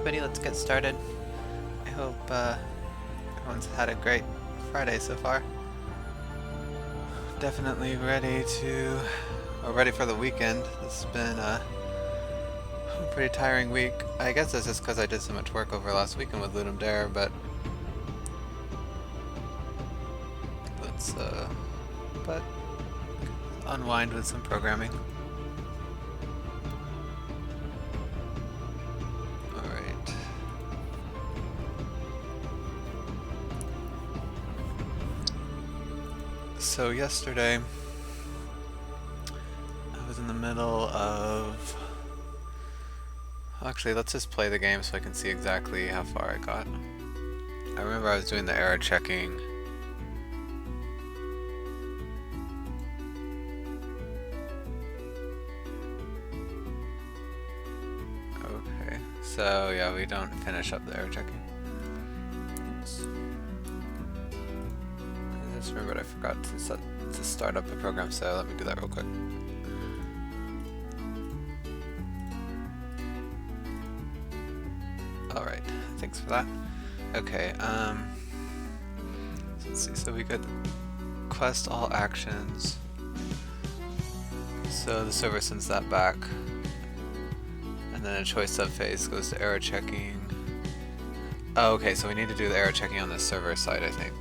everybody, let's get started. I hope everyone's had a great Friday so far. Definitely ready for the weekend. It's been a pretty tiring week. I guess that's just because I did so much work over last weekend with Lizard Tamer, but let's unwind with some programming. So yesterday, I was in the middle of... Actually, let's just play the game so I can see exactly how far I got. I remember I was doing the error checking. Okay, so yeah, we don't finish up the error checking. I just remembered I forgot to start up a program, so let me do that real quick. Alright, thanks for that. Okay, so let's see, so we could quest all actions. So the server sends that back. And then a choice subphase goes to error checking. Oh, okay, so we need to do the error checking on the server side, I think.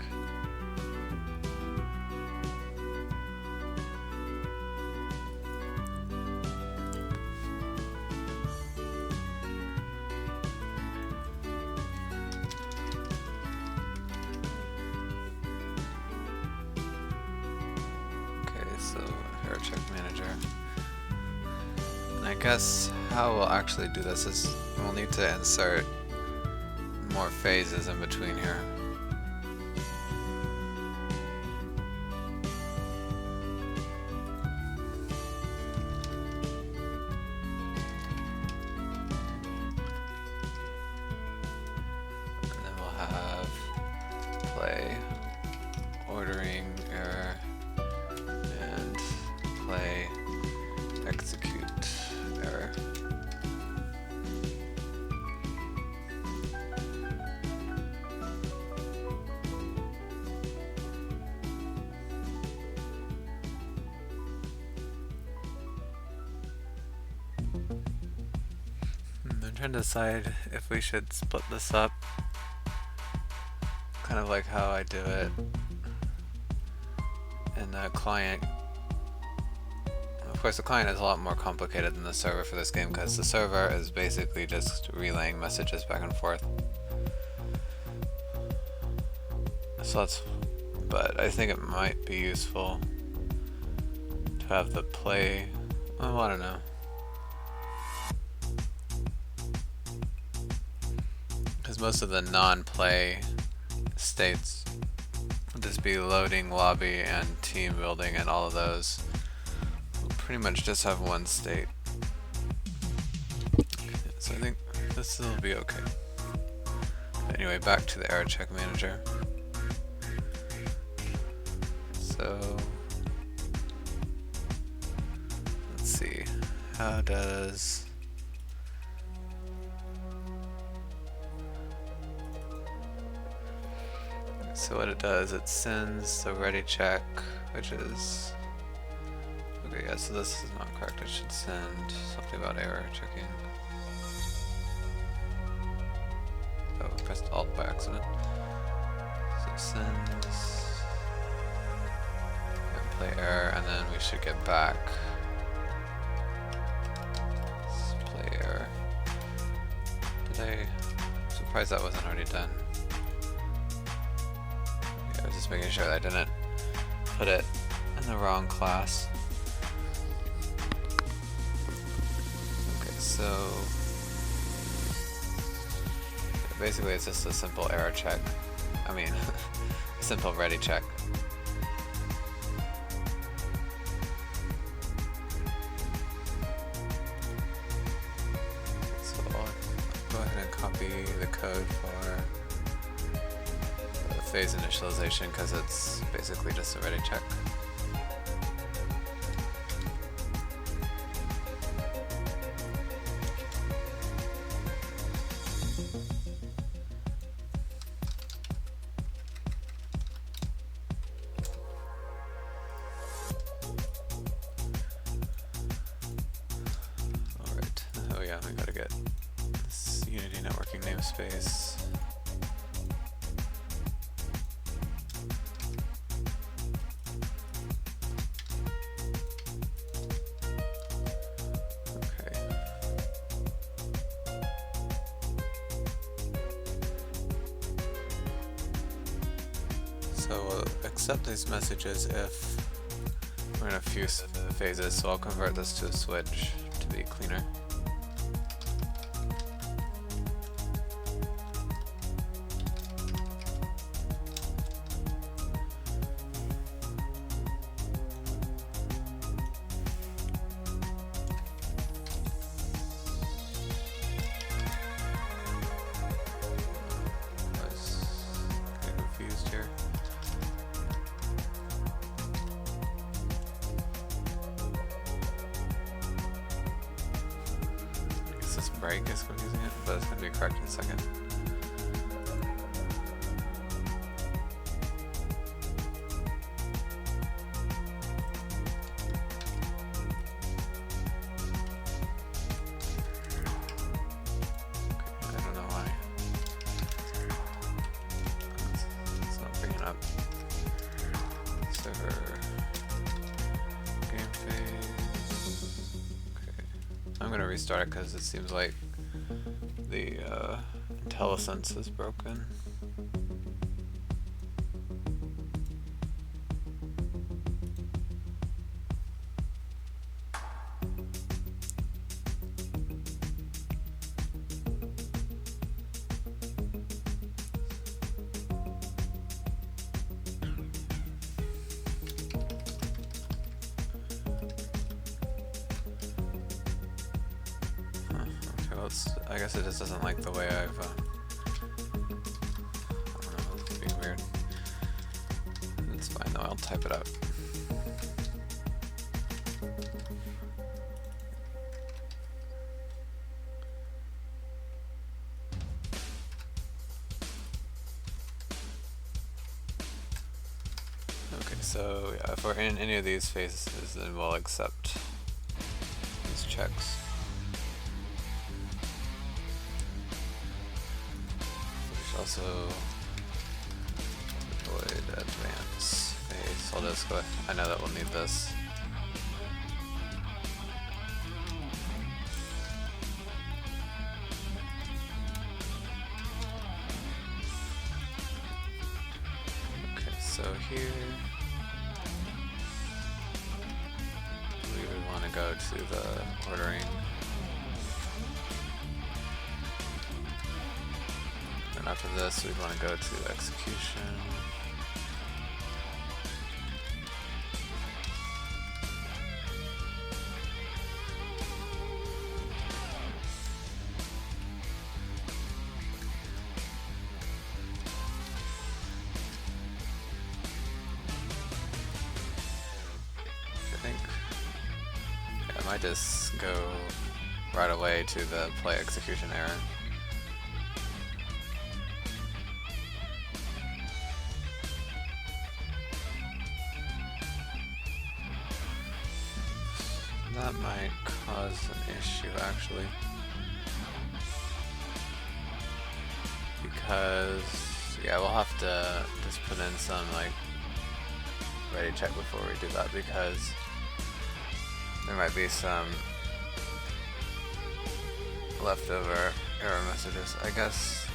I guess how we'll actually do this is we'll need to insert more phases in between here. And then we'll have play, ordering, error, and play, execute. Error. I'm trying to decide if we should split this up, kind of like how I do it in the client. Of course, the client is a lot more complicated than the server for this game because the server is basically just relaying messages back and forth. So but I think it might be useful to have the play. Oh, I don't know. Because most of the non-play states will just be loading, lobby, and team building, and all of those pretty much just have one state. So I think this will be okay. But anyway, back to the error check manager. So let's see, how does so what it does, it sends the ready check, which is okay, yeah, so this is not correct. I should send something about error checking. Oh, I pressed Alt by accident. So sends and play error, and then we should get back. Let's play error. I'm surprised that wasn't already done. Okay, I was just making sure that I didn't put it in the wrong class. So basically it's just a simple error check. I mean, a simple ready check. So I'll go ahead and copy the code for the phase initialization because it's basically just a ready check. namespace. Okay. So we'll accept these messages if we're in a few phases, so I'll convert this to a switch to be cleaner. Break is confusing it, but it's going to be correct in a second. Okay, I don't know why. It's not bringing up server game phase. Okay, I'm going to restart it because it seems like the IntelliSense is broken. I guess it just doesn't like the way I've I don't know, it's being weird. It's fine though, I'll type it out. Okay, so yeah, if we're in any of these phases, then we'll accept these checks. Also deployed advance phase. I'll just go. I know that we'll need this. Okay, so here we would want to go to the ordering. And after this, we'd want to go to execution. I think I might just go right away to the play execution error. That might cause an issue actually, because yeah, we'll have to just put in some like ready check before we do that, because there might be some leftover error messages. I guess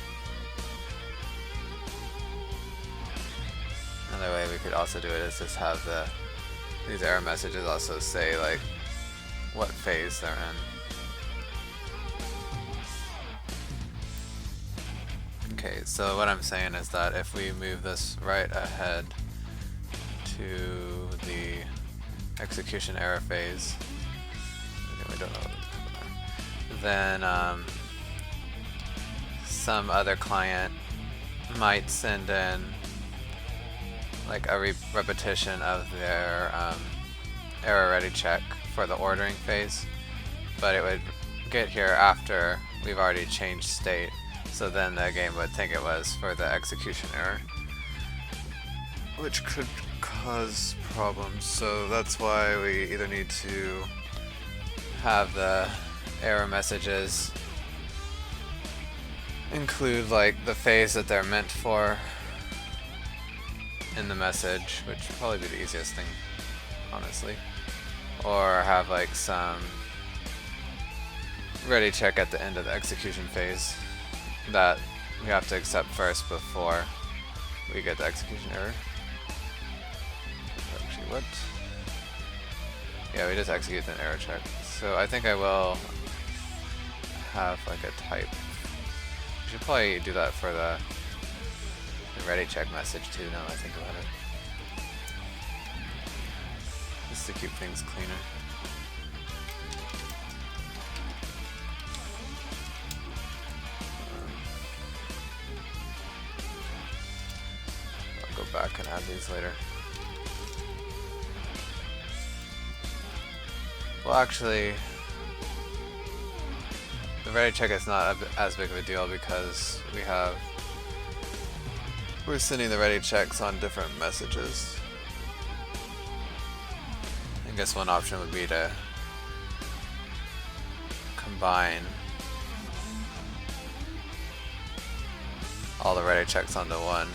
another way we could also do it is just have these error messages also say like what phase they're in. Okay, so what I'm saying is that if we move this right ahead to the execution error phase, okay, we don't know, then some other client might send in like a repetition of their error ready check for the ordering phase, but it would get here after we've already changed state, so then the game would think it was for the execution error, which could cause problems. So that's why we either need to have the error messages include like the phase that they're meant for in the message, which would probably be the easiest thing, honestly. Or have like some ready check at the end of the execution phase that we have to accept first before we get the execution error. Actually, what? Yeah, we just execute an error check. So I think I will have like a type. We should probably do that for the ready check message too, now that I think about it. Just to keep things cleaner. I'll go back and add these later. Well, actually, the ready check is not as big of a deal because we're sending the ready checks on different messages. I guess one option would be to combine all the ready checks onto one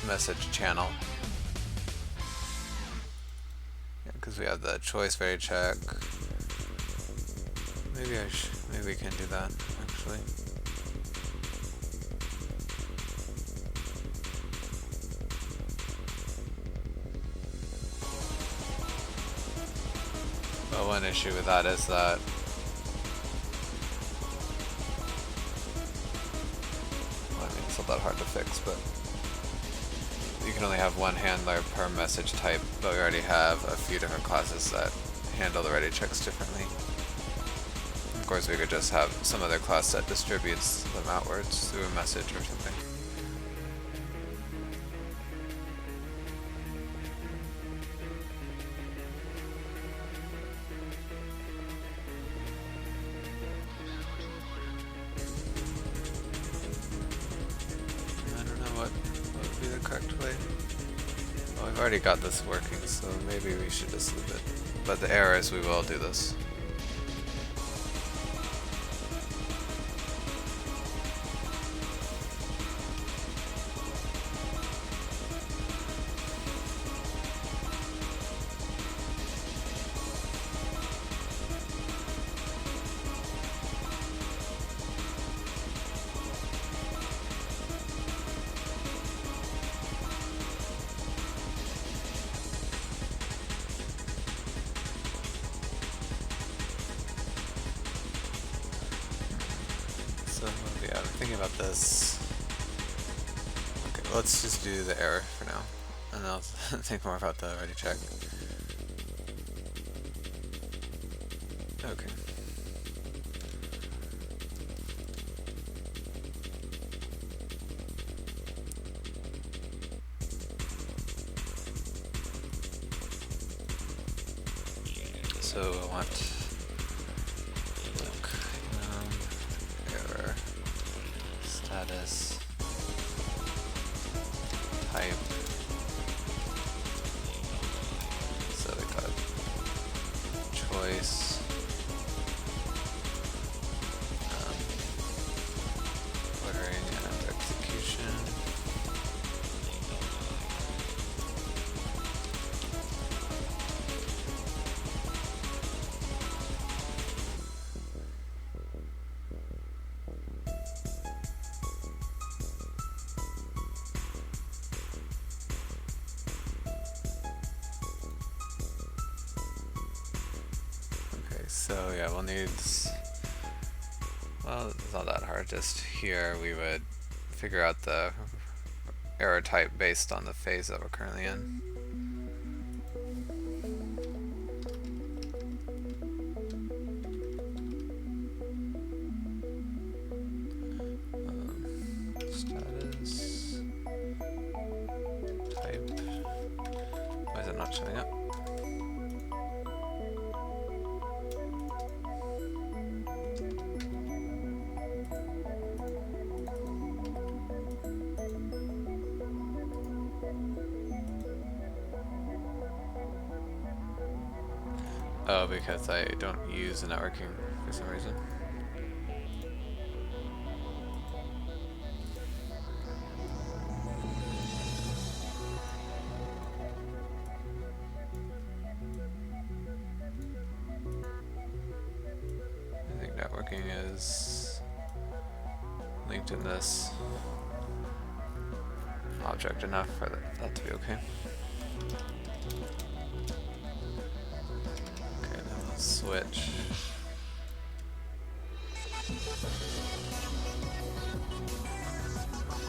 message channel. Because we have the choice ready check. Maybe we can do that actually. But one issue with that is that well, I mean, it's not that hard to fix, but you can only have one handler per message type, but we already have a few different classes that handle the ready checks differently. Of course, we could just have some other class that distributes them outwards through a message or something. I don't know what would be the correct way. Well, we've already got this working, so maybe we should just leave it. But the error is we will do this. So yeah, I'm thinking about this. Okay, well, let's just do the error for now, and I'll think more about the ready check. Okay. So I want error status type. So we got choice. Ordering and execution. So yeah, we'll need, well, it's not that hard. Just here we would figure out the error type based on the phase that we're currently in. Status type. Why is it not showing up? Oh, because I don't use the networking for some reason. working is linked in this object enough for that to be okay. Okay, then let's switch.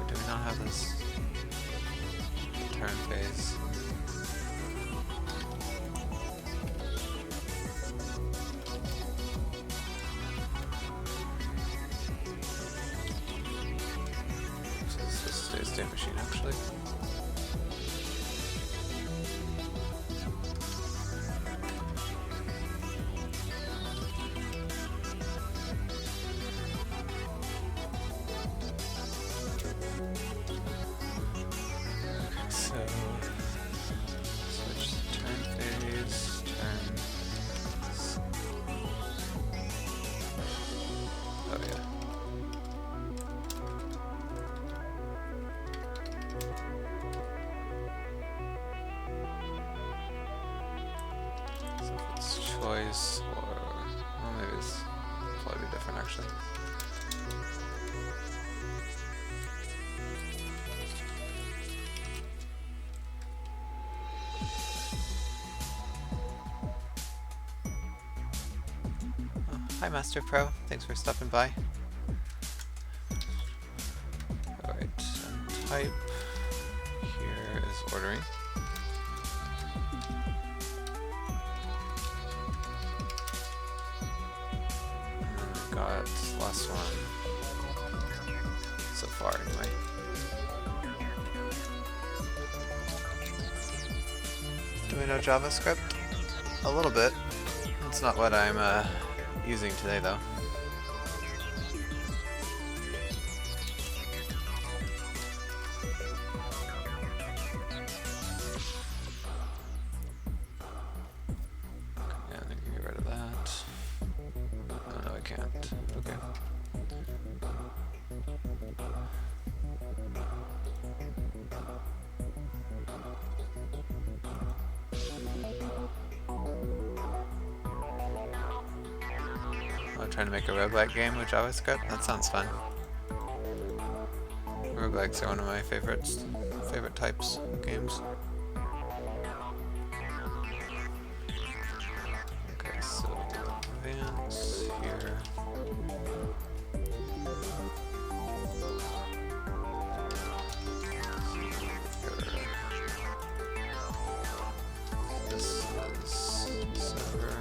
Do we not have this turn phase? This is a state machine actually. Choice, or well, maybe it's probably different actually. Oh, hi Master Pro, thanks for stopping by. Alright, and type here is ordering. Got last one so far anyway. Do we know JavaScript? A little bit. It's not what I'm using today though. Trying to make a roguelike game with JavaScript? That sounds fun. Roguelikes are one of my favorite types of games. Okay, so advance here. This is server.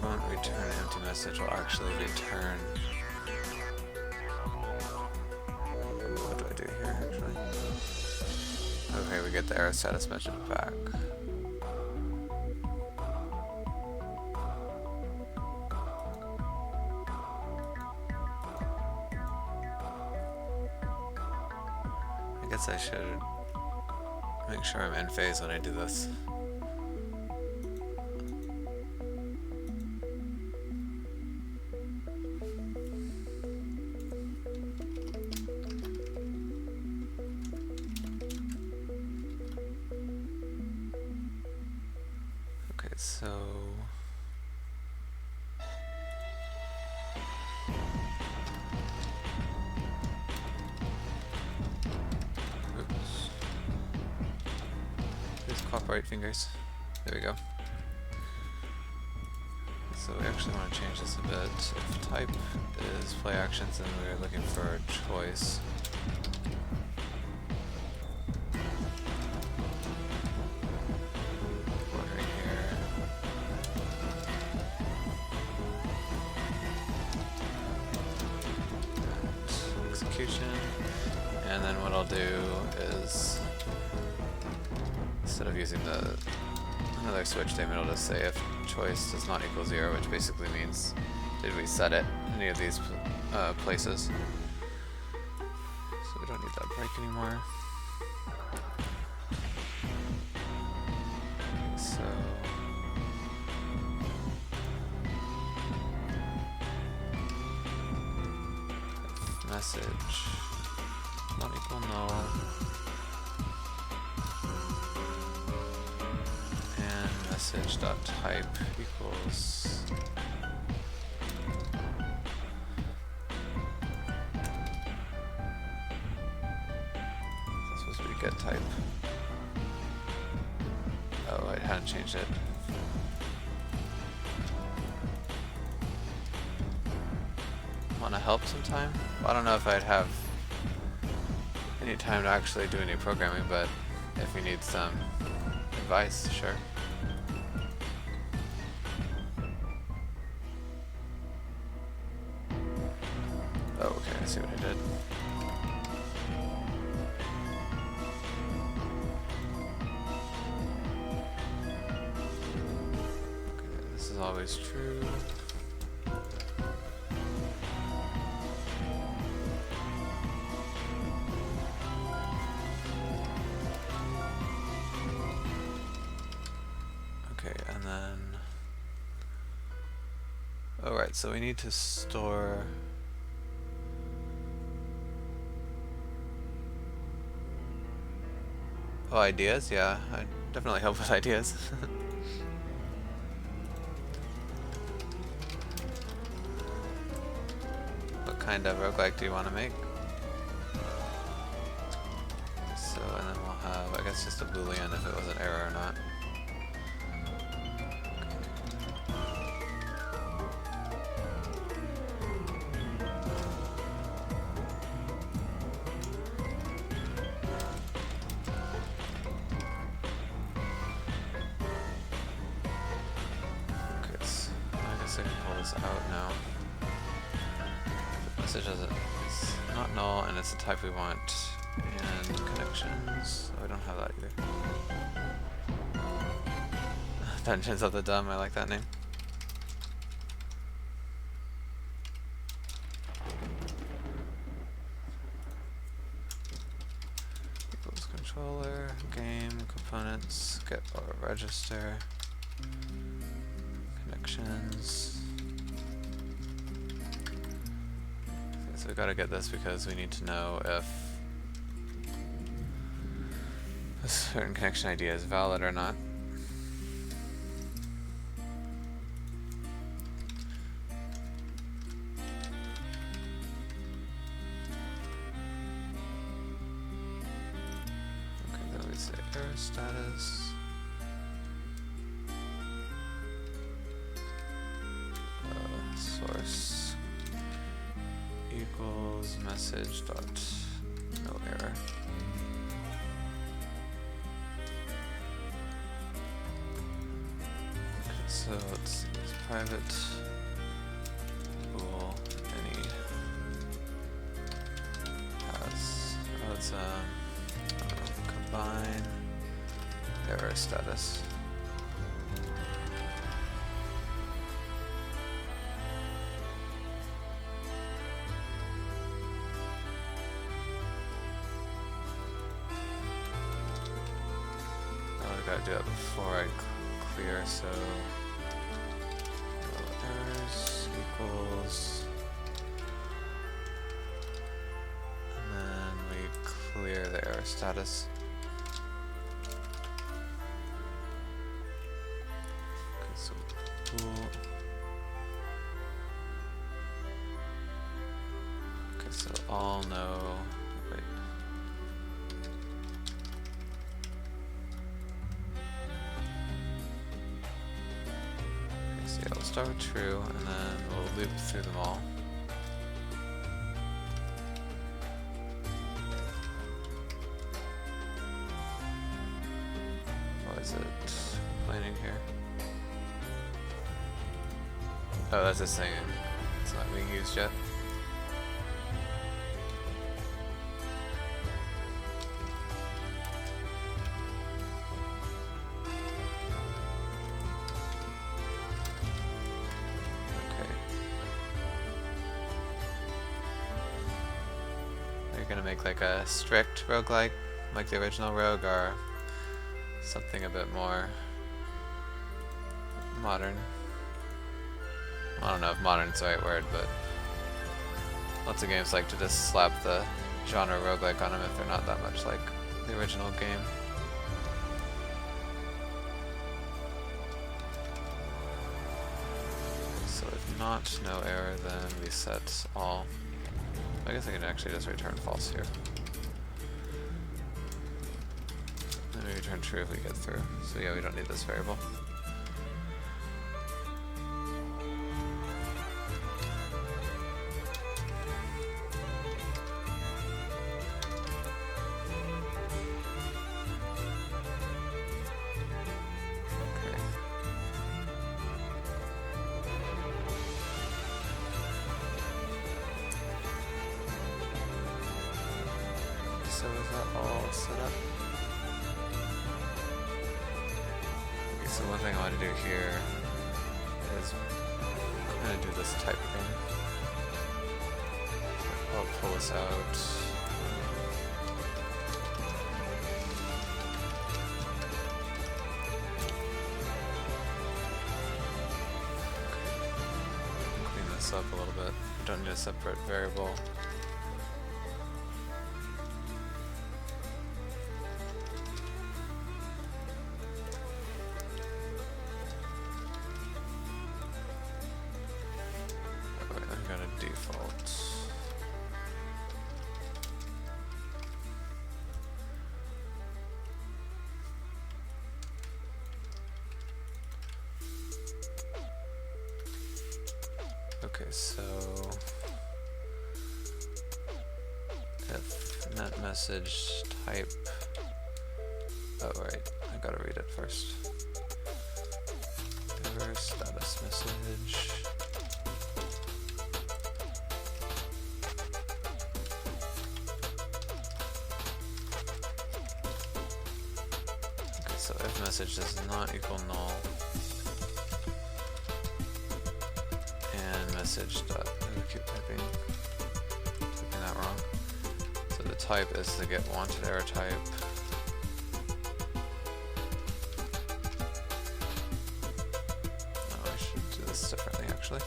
Won't return an empty message, will actually return. What do I do here actually? Okay, we get the error status message back. I guess I should make sure I'm in phase when I do this. So oops. Please cooperate, fingers. There we go. So we actually want to change this a bit. If type is play actions, then we're looking for a choice. And then what I'll do is, instead of using another switch statement, I'll just say if choice does not equal 0, which basically means did we set it in any of these places. So we don't need that break anymore. So message not equal null, and message dot type equals type. Oh, I hadn't changed it. Want to help sometime? Well, I don't know if I'd have any time to actually do any programming, but if you need some advice, sure. Oh, okay, I see what I did. Okay, this is always true. And then, alright, so we need to store ideas, yeah, I definitely help with ideas. What kind of roguelike do you want to make? So, and then we'll have, I guess, just a boolean if it was an error or not. I can pull this out now. The message it's not null, and it's the type we want. And connections. Oh, we don't have that either. Dungeons of the Dumb. I like that name. Equals controller, game, components, get or register. Connections. Okay, so we gotta get this because we need to know if a certain connection ID is valid or not. Okay, then we say error status. Source equals message dot no error. Okay, so it's private bool any has it's combine error status. Gotta do that before I clear, so errors equals, and then we clear the error status. Okay, so bool. Okay, so all no. Wait. Yeah, we'll start with true, and then we'll loop through them all. Why is it complaining here? Oh, that's just saying it's not being used yet. Gonna make like a strict roguelike, like the original Rogue, or something a bit more modern. I don't know if modern's the right word, but lots of games like to just slap the genre roguelike on them if they're not that much like the original game. So if not no error, then we set all. I guess I can actually just return false here. return true if we get through. So yeah, we don't need this variable. So is that all set up? Okay, so one thing I want to do here is I'm going to do this type thing. I'll pull this out. Clean this up a little bit. We don't need a separate variable. Default. Okay, so if net message type, oh right, I gotta read it first. Error status message. So if message does not equal null, and message dot, I keep typing that wrong. So the type is the get wanted error type. Oh, I should do this differently actually.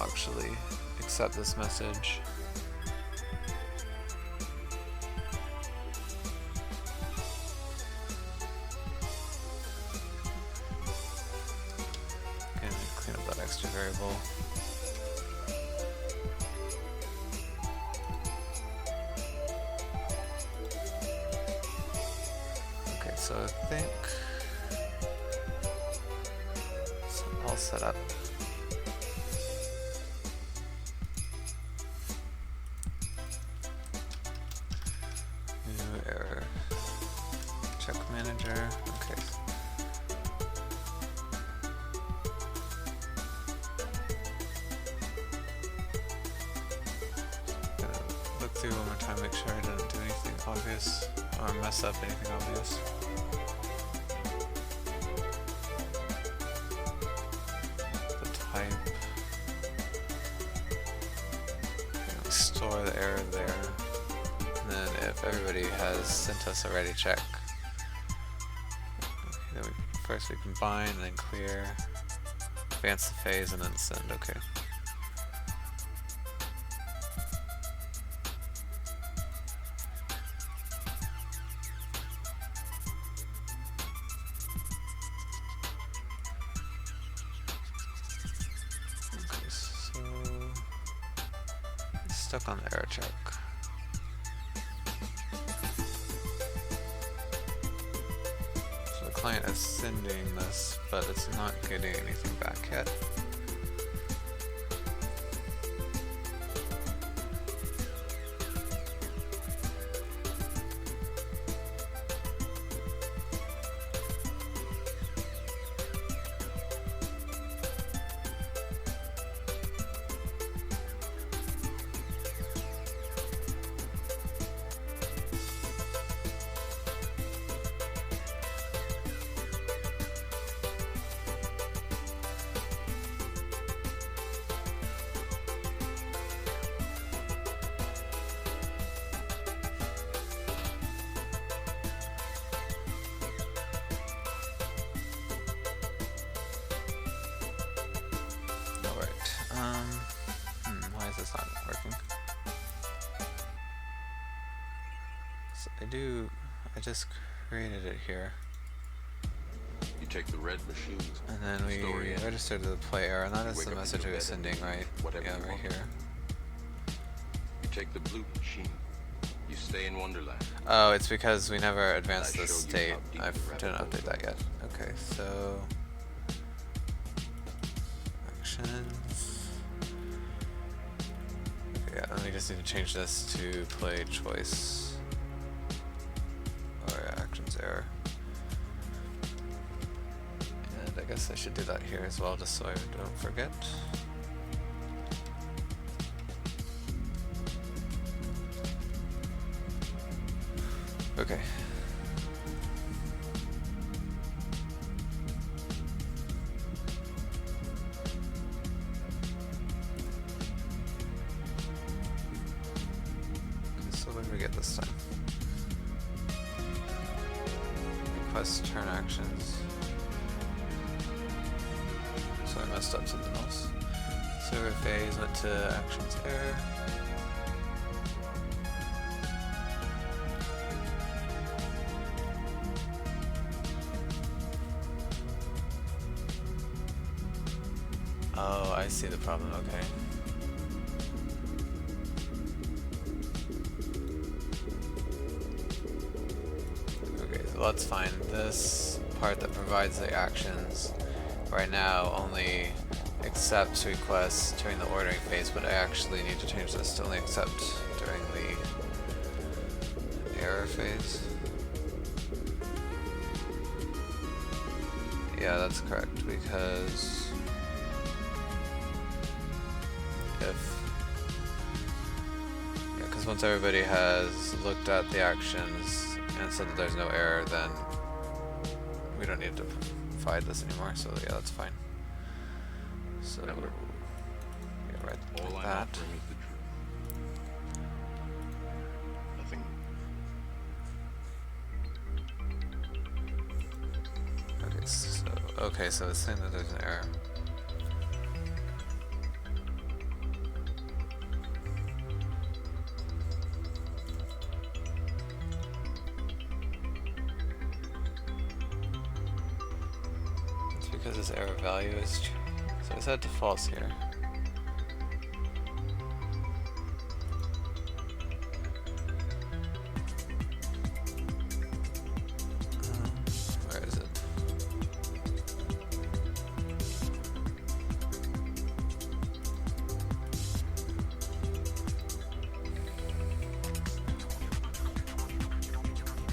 Actually accept this message. And clean up that extra variable. Okay, so I think it's all set up. Manager, okay. Gonna look through one more time, make sure I didn't do anything obvious or mess up anything obvious. The type. Okay, store the error there. And then if everybody has sent us a ready check. First we combine, and then clear, advance the phase, and then send, okay. Okay, so it's stuck on the error check. Client is sending this, but it's not getting anything back yet. it's not working. So I just created it here. You take the red machines, and then we registered the play error, and that is the message we were sending, right? Yeah, right here. You take the blue machine. You stay in Wonderland. Oh, it's because we never advanced the state. I didn't update that yet. Okay, so actions. Okay, yeah, and we just need to change this to play choice or actions error. And I guess I should do that here as well, just so I don't forget. Okay. So what did we get this time? Request turn actions. So I messed up something else. Server phase went to actions error. Oh, I see the problem, okay. Okay, so let's find this part that provides the actions. Right now only accepts requests during the ordering phase, but I actually need to change this to only accept during the error phase. Yeah, that's correct, because because once everybody has looked at the actions and said that there's no error, then we don't need to provide this anymore. So yeah, that's fine. So yeah, right like that. Nothing. Okay, so it's saying that there's an error. Because this error value is true. So it's set to false here. Where is it?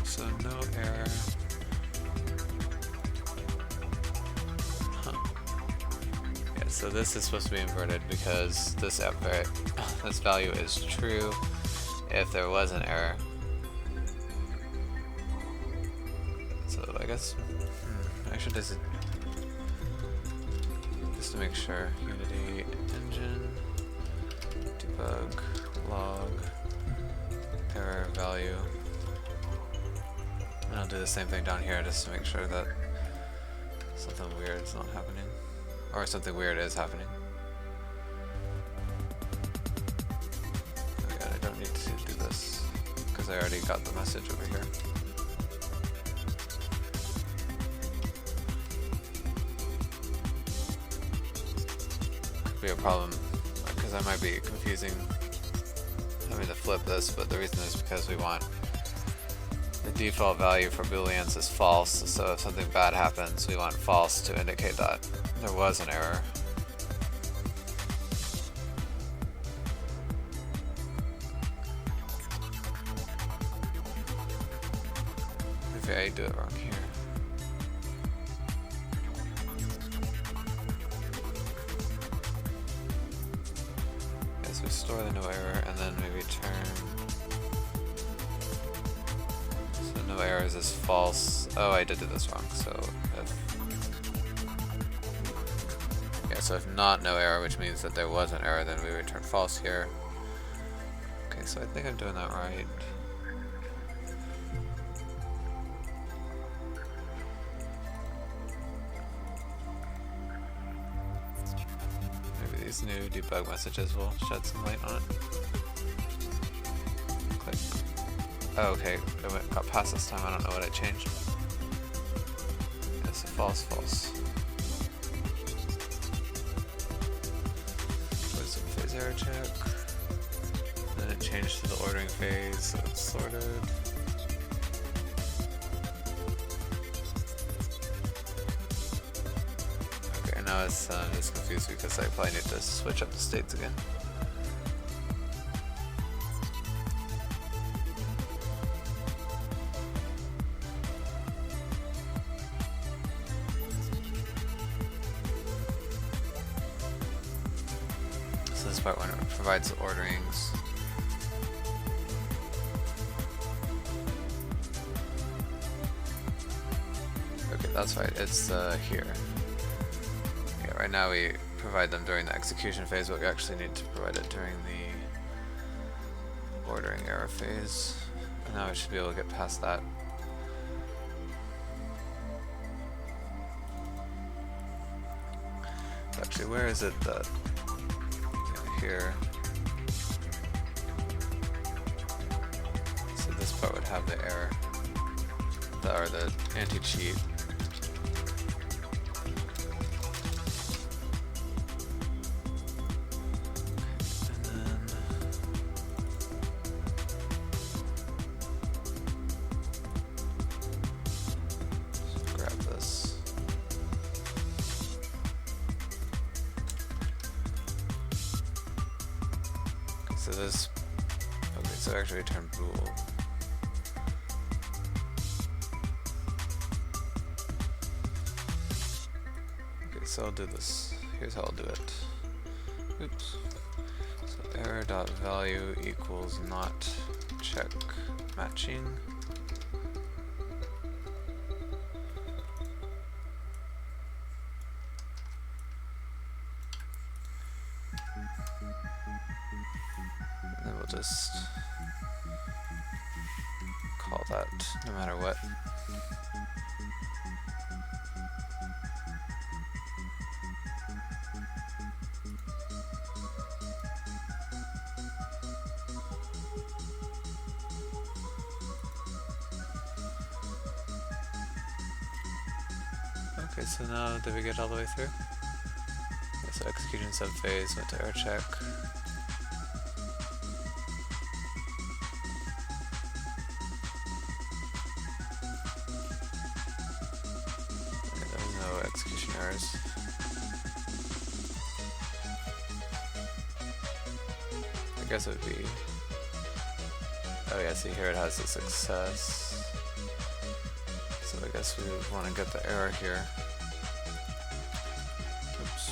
So no error. So this is supposed to be inverted because this this value is true if there was an error. So I guess I should just to make sure. Unity engine, debug, log, error value. And I'll do the same thing down here just to make sure that something weird is not happening. Or something weird is happening. Oh yeah, I don't need to do this because I already got the message over here. Could be a problem because I might be confusing having to flip this, but the reason is because we want the default value for booleans is false, so if something bad happens, we want false to indicate that there was an error. Maybe I do it wrong here. Yes, we store the no error and then we return. So no errors is false. Oh, I did do this wrong. So if not no error, which means that there was an error, then we return false here. Okay, so I think I'm doing that right. Maybe These new debug messages will shed some light on it. Click. Oh, okay. It got past this time. I don't know what I changed. Yes, false, false. Wisdom phase error check. Then it changed to the ordering phase, so it's sorted. Okay, now it's just confused because I probably need to switch up the states again. So this part when it provides the orderings. Okay, that's right, it's here. Yeah, right now we provide them during the execution phase, but we actually need to provide it during the ordering error phase. And now we should be able to get past that. Actually, where is it that here? So this part would have the error, or the anti-cheat. So this, okay, so actually return bool. Okay, so I'll do this. Here's how I'll do it. Oops. So error.value equals not check matching. And then we'll just call that no matter what. Okay, so now did we get all the way through? Okay, so execution subphase, went to error check. Okay, there's no execution errors. I guess it would be, oh yeah, see here it has a success. So I guess we would want to get the error here. Oops.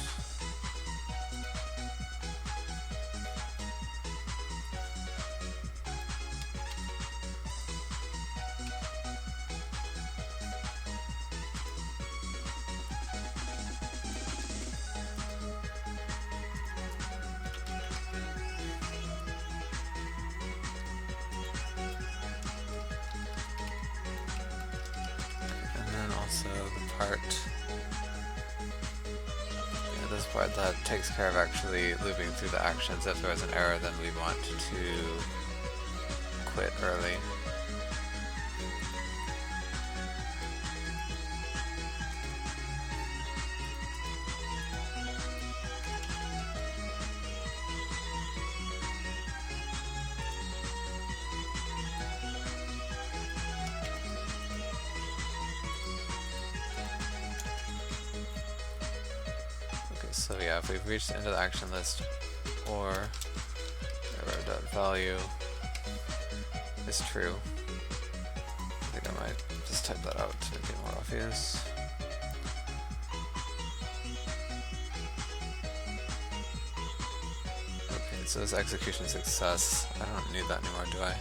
Also the part, this part that takes care of actually looping through the actions. If there was an error, then we want to quit early. So yeah, if we've reached the end of the action list, or error.value is true, I think I might just type that out to make it more obvious. Okay, so this execution success, I don't need that anymore, do I?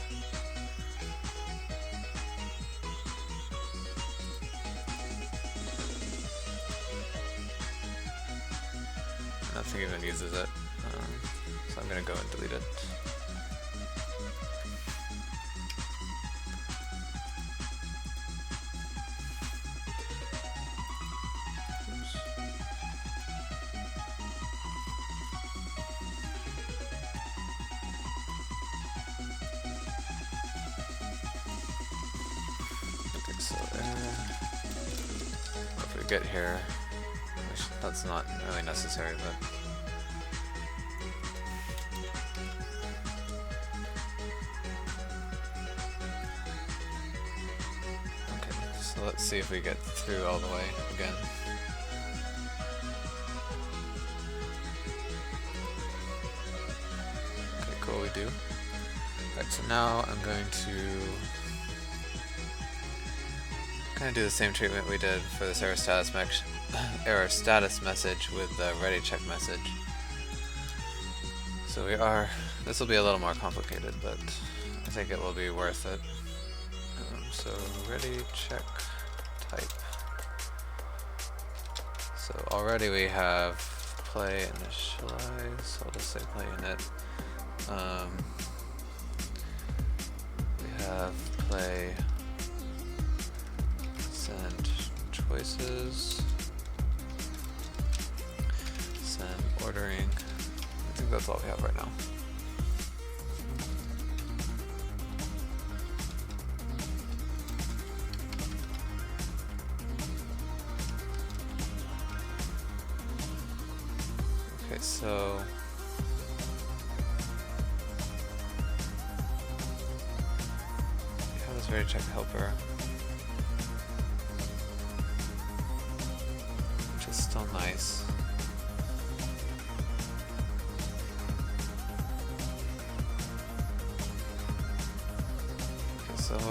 Nothing even uses it, so I'm gonna go and delete it. Oops. So if we get here, which that's not really necessary, but okay. So let's see if we get through all the way again. Okay, cool, we do. Alright, so now I'm going to kind of do the same treatment we did for this error status message with the ready check message. So this will be a little more complicated, but I think it will be worth it. So ready check type. So already we have play initialize, so I'll just say play init. We have play send choices, send ordering. I think that's all we have right now. Okay, so we have this ready check helper, which is still nice. Okay, so we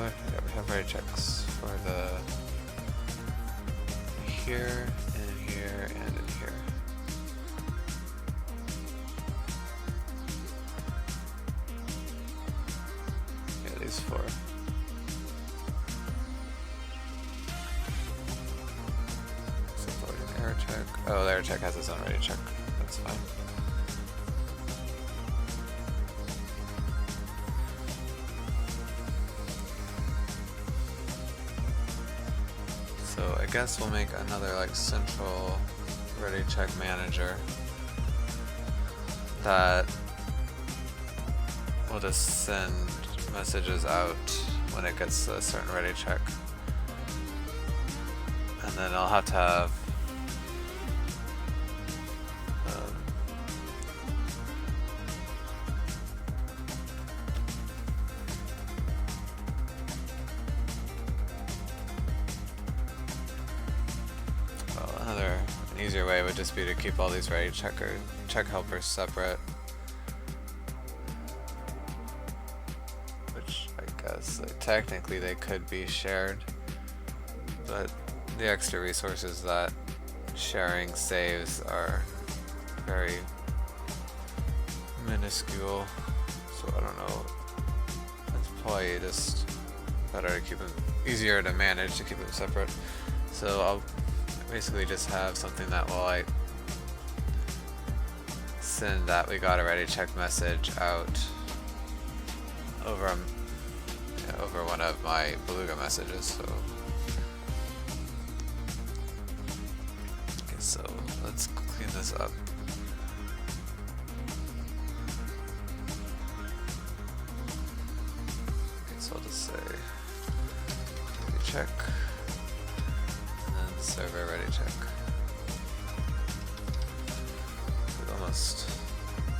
have ready checks for the here, and in here, and in here. Yeah, these four. Supporting error check. Oh, the error check has its own ready check. That's fine. So I guess we'll make another like central ready check manager that will just send messages out when it gets a certain ready check. And then I'll have to have an easier way would just be to keep all these ready check helpers separate, which I guess technically they could be shared, but the extra resources that sharing saves are very minuscule, so I don't know. It's probably just better to keep them easier to manage, to keep them separate. So I'll basically just have something that will like send that we got a ready check message out over over one of my Beluga messages. So okay, so let's clean this up. Okay, so I'll just say ready check. Server ready check. Almost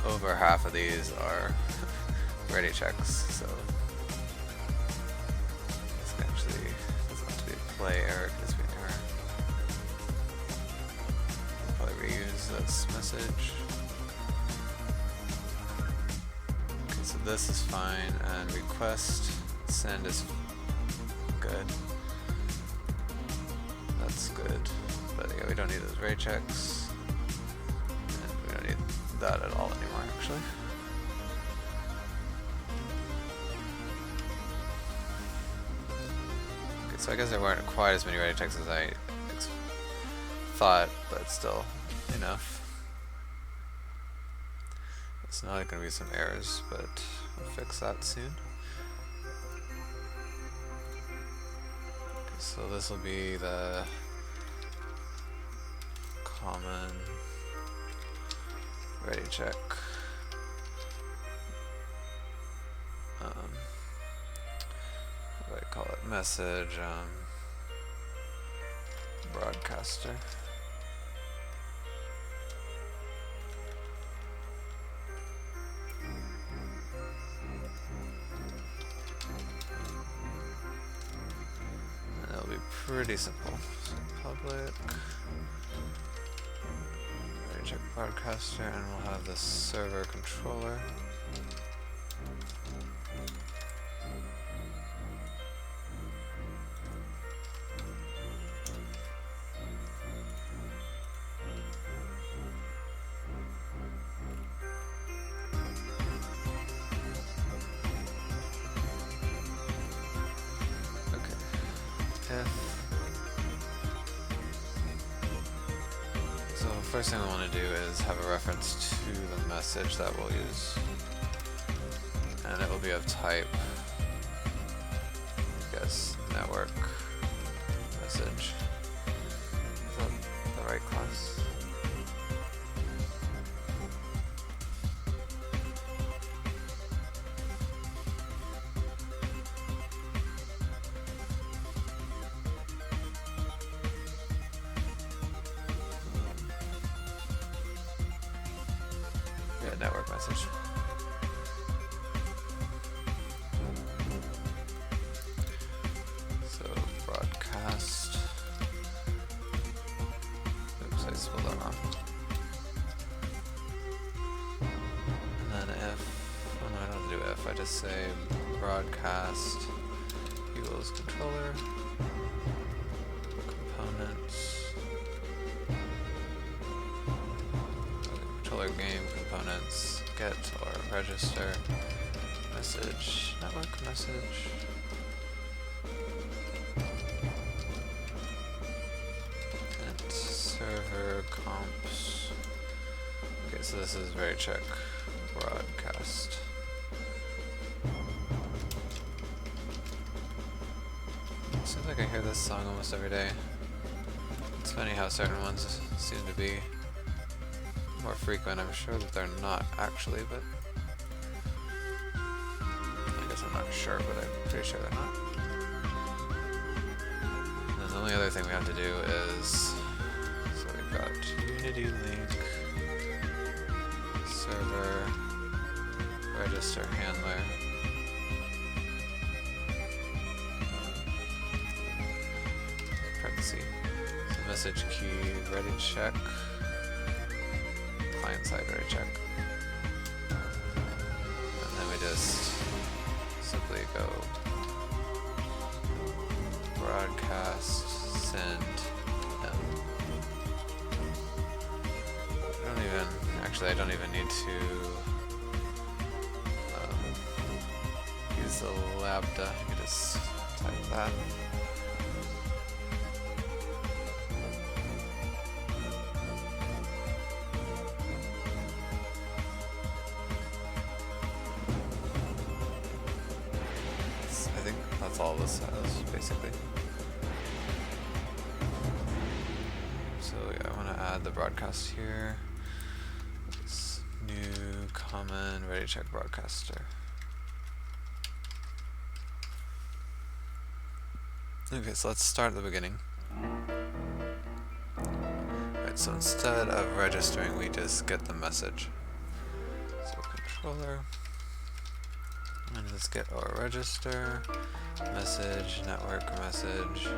over half of these are ready checks, so this actually doesn't have to be play error, it needs to be an error. I'll probably reuse this message. Okay, so this is fine, and request send is good. That's good, but yeah, we don't need those ready checks, and we don't need that at all anymore, actually. Okay, so I guess there weren't quite as many ready checks as I thought, but still enough. It's not going to be some errors, but we'll fix that soon. So this will be the common ready check. What do I call it? Message. broadcaster. And it'll be pretty simple. So public, check broadcaster, and we'll have the server controller. So first thing we want to do is have a reference to the message that we'll use, and it will be of type, I guess, network message. Is that the right class? Network message. So broadcast. Oops, I spelled that wrong. And then if, oh no, I don't have to do if, I just say broadcast equals controller, components, controller game components, get or register, message, network message, and server comps. Okay, so this is very check broadcast. Seems like I hear this song almost every day. It's funny how certain ones seem to be more frequent. I'm sure that they're not actually, but I guess I'm not sure, but I'm pretty sure they're not. And then the only other thing we have to do is, so we've got Unity link, server, register handler, parenthesis, so message key, ready check, client side ready check, and then we just simply go broadcast send M. I don't even need to use the lambda. I can just type that. I think that's all this has, basically. So yeah, I want to add the broadcast here. It's new common ready check broadcaster. Okay, so let's start at the beginning. Right, so instead of registering, we just get the message. So controller, and let's get our register, message, network message,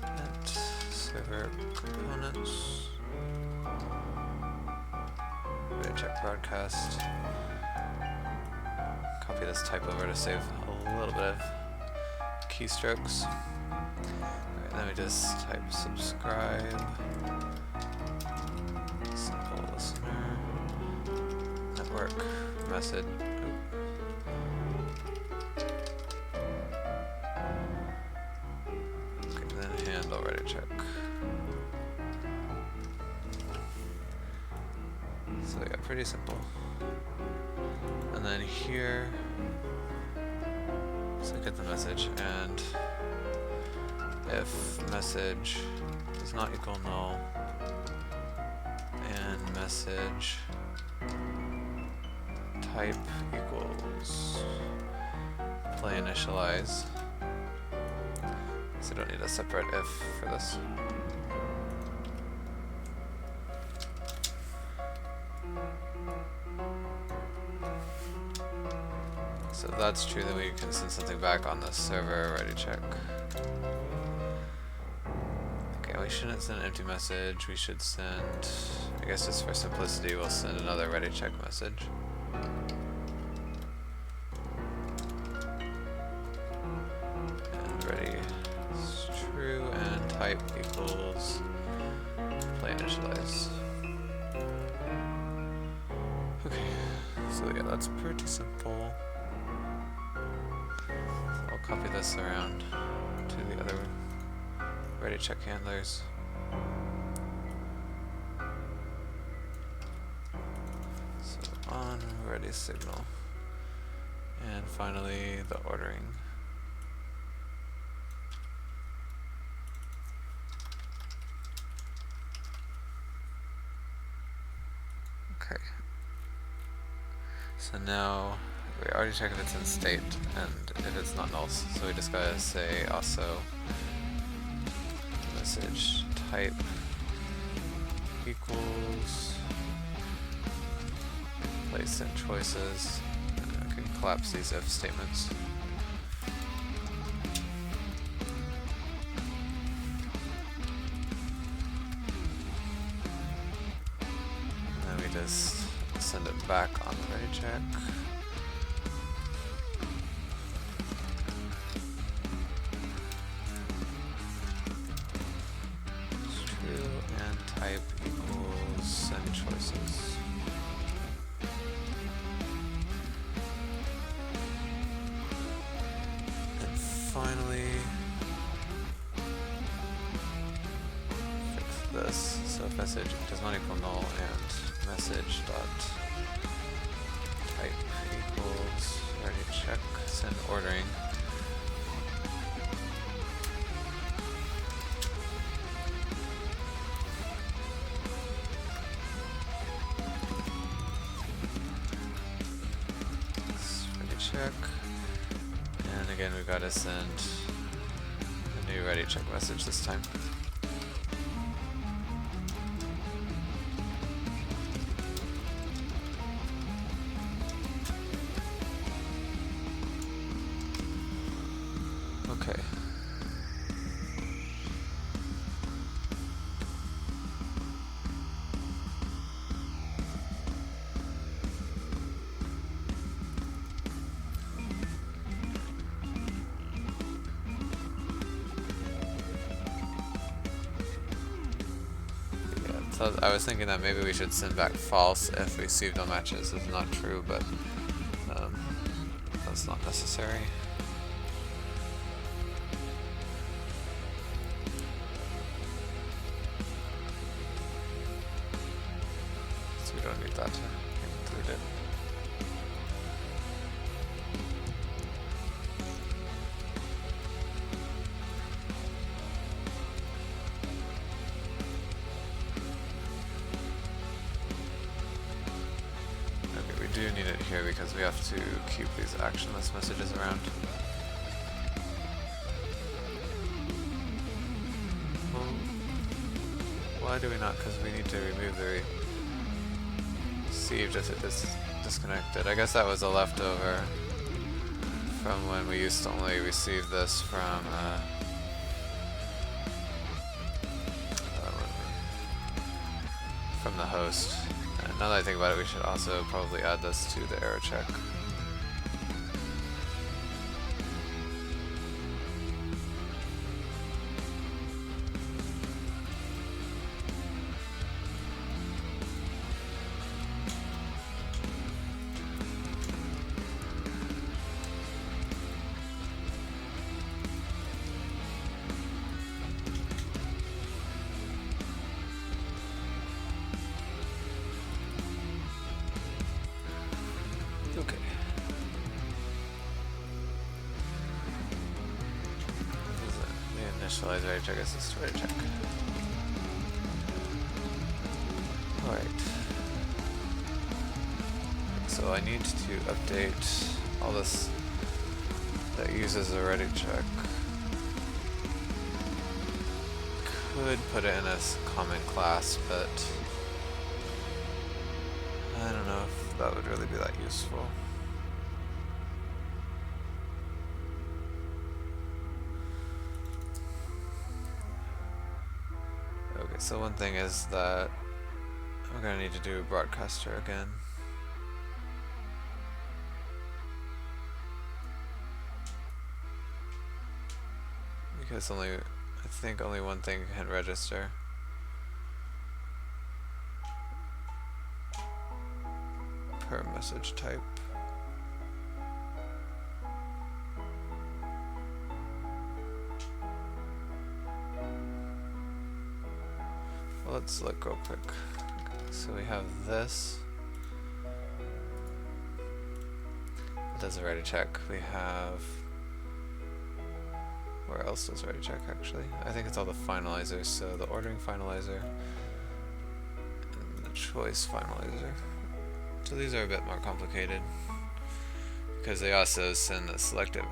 and server components, ready check broadcast. Copy this type over to save a little bit of keystrokes. Alright, then we just type subscribe, simple listener, network message. Okay, then handle ready check. So yeah, pretty simple. And then here, so get the message, and if message does not equal null, and message type equals play initialize, So we don't need a separate if for this. So if that's true, then we can send something back on the server, ready check. Okay, we shouldn't send an empty message, we should send, I guess just for simplicity, we'll send another ready check message. And ready is true, and type equals play initialize. Okay, so yeah, that's pretty simple. I'll copy this around to the other ready check handlers. So on ready signal. And finally the ordering. Okay. So now we already check if it's in state and if it's not null, so we just gotta say also message type equals place in choices, and I can collapse these if statements. And then we just send it back on the ready check. Type equals send choices. And finally, fix this. So message does not equal null and message dot type equals ready check send ordering. Check, and again we gotta send a new ready check message this time. Okay. So I was thinking that maybe we should send back false if received no matches is not true, but that's not necessary. So we don't need that to include it. We do need it here because we have to keep these actionless messages around. Well, why do we not? Because we need to remove the received if it is disconnected. I guess that was a leftover from when we used to only receive this from the host. And now that I think about it, we should also probably add this to the error check. Okay. The initialize ready check is this ready check. Alright. So I need to update all this that uses a ready check. could put it in a common class, but I don't know if that would really be that useful. Okay, so one thing is that we're gonna need to do a broadcaster again. Because I think only one thing can register. Per message type. Well, let's look real quick. Okay, so we have this. It does a ready check. We have... Where else does ready check actually? I think it's all the finalizers. So the ordering finalizer and the choice finalizer. So these are a bit more complicated because they also send the selected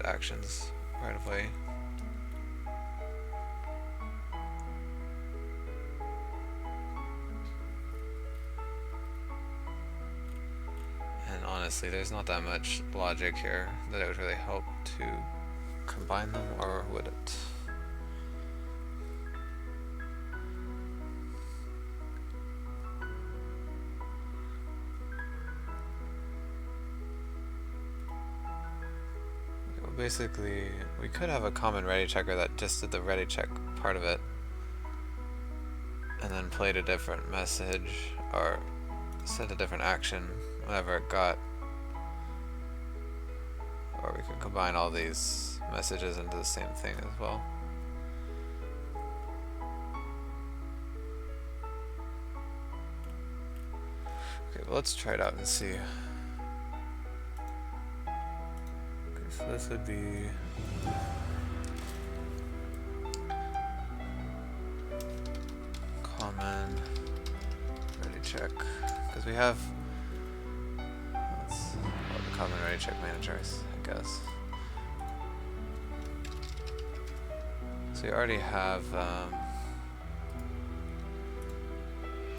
actions right away. And honestly, there's not that much logic here that it would really help to combine them, or would it? Okay, well, basically, we could have a common ready checker that just did the ready check part of it and then played a different message or sent a different action whenever it got. Or we could combine all these messages into the same thing as well. Okay, well, let's try it out and see. Okay, so this would be common ready check, because we have the common ready check managers, I guess. So we already have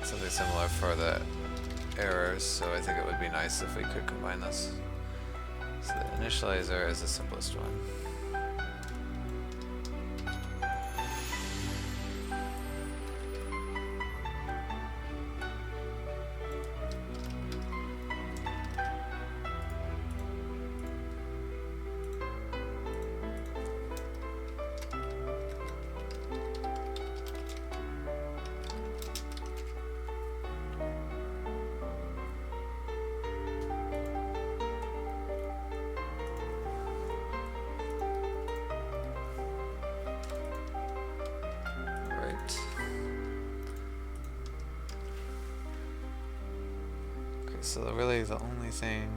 something similar for the errors, so I think it would be nice if we could combine this. So the initializer is the simplest one. So really the only thing,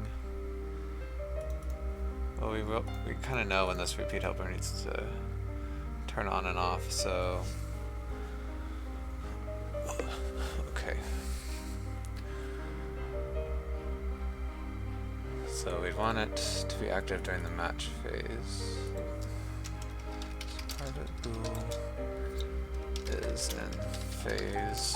well, we kind of know when this repeat helper needs to turn on and off, so okay. So we'd want it to be active during the match phase. So private bool is in phase.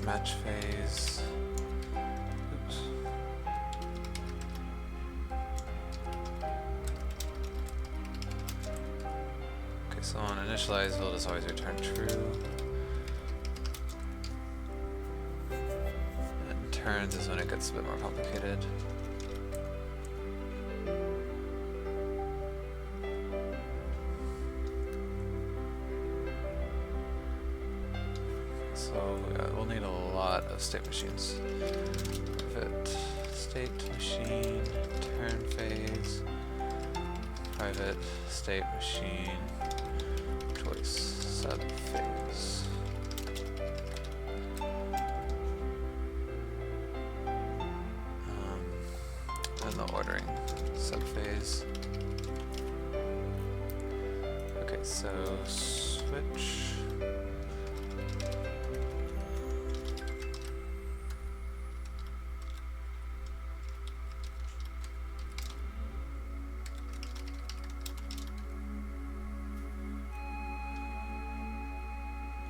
Match phase. Oops. Okay, so on initialize, we'll just always return true. And turns is when it gets a bit more complicated. So we'll need a lot of state machines. Private state machine, turn phase, private state machine, choice sub phase. And the ordering sub phase. Okay, so switch.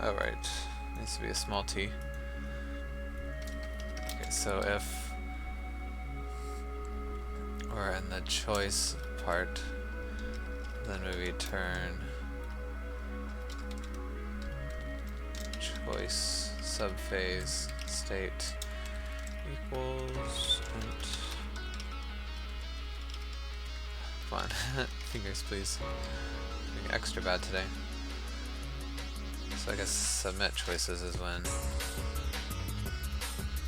Oh right, needs to be a small t. Okay, so if we're in the choice part, then maybe turn choice subphase state equals int. Come on, fingers please. Being extra bad today. So I guess submit choices is when.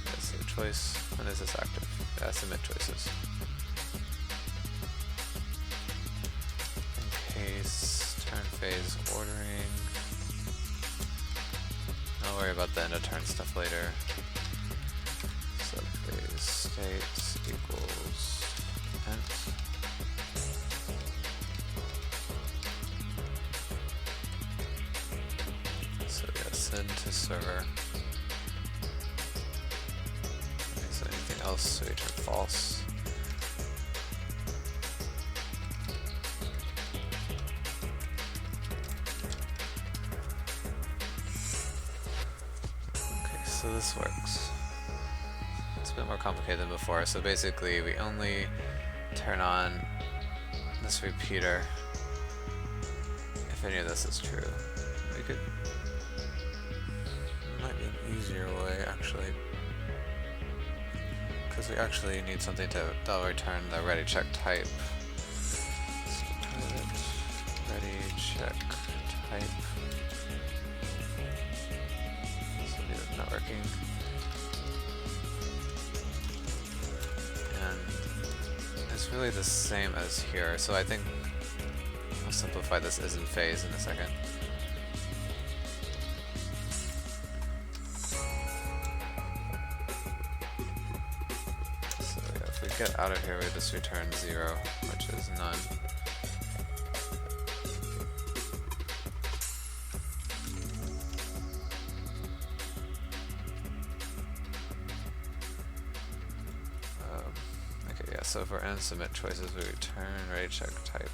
Let's see, choice. When is this active? Yeah, submit choices. In case turn phase ordering. I'll worry about the end of turn stuff later. Subphase states equals int. So yeah, send to server. Okay, so anything else, so we turn false. Okay, so this works. It's a bit more complicated than before. So basically, we only turn on this repeater if any of this is true. We could. Might be an easier way, actually, because we actually need something that'll return the ready check type. So private ready check type. This will be the networking, and it's really the same as here. So I think we'll simplify this isn't phase in a second. Get out of here, we just return 0, which is none. Okay, yeah, so for end submit choices, we return ready check type.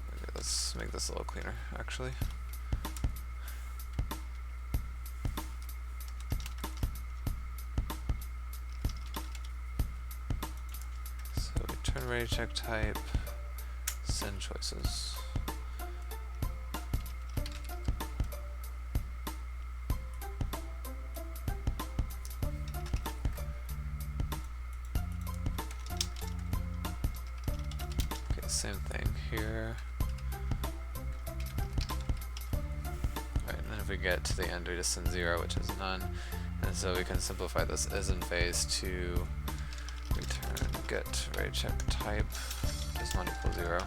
Okay, let's make this a little cleaner, actually. Ready check type, send choices. Okay, same thing here. Alright, and then if we get to the end, we just send 0, which is none. And so we can simplify this isn't phase to return get ready check type does not equal 0.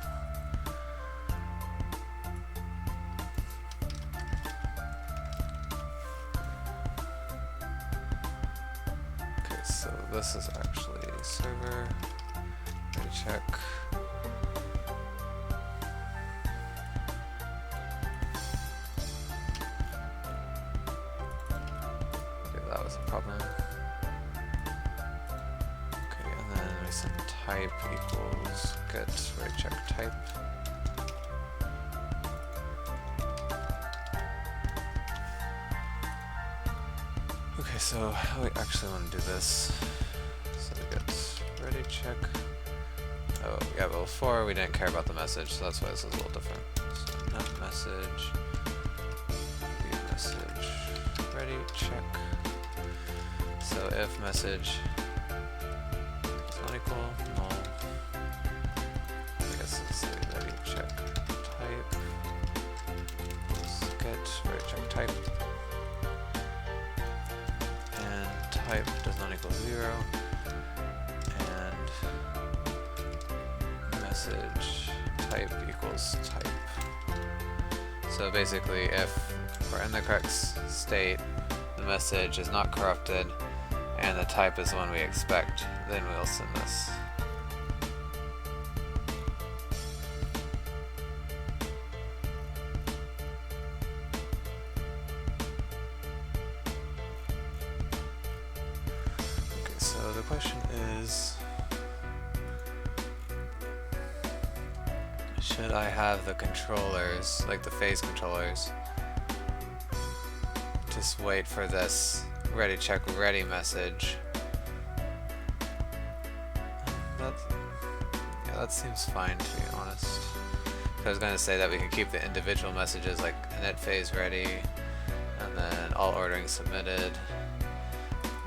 Okay, so this is actually server ready check. Okay, that was a problem. Type equals get ready check type. Okay, so how we actually want to do this? So we get ready check. Oh yeah, well before we didn't care about the message, so that's why this is a little different. So not message, read message, ready check. So if message equal null. I guess it's the ready check type. Let's get ready check type. And type does not equal 0. And message type equals type. So basically, if we're in the correct state, the message is not corrupted, and the type is the one we expect, then we'll send this. Okay, so the question is, should I have the controllers, like the phase controllers, just wait for this ready check ready message? Yeah, that seems fine to be honest. I was going to say that we can keep the individual messages like init phase ready and then all ordering submitted,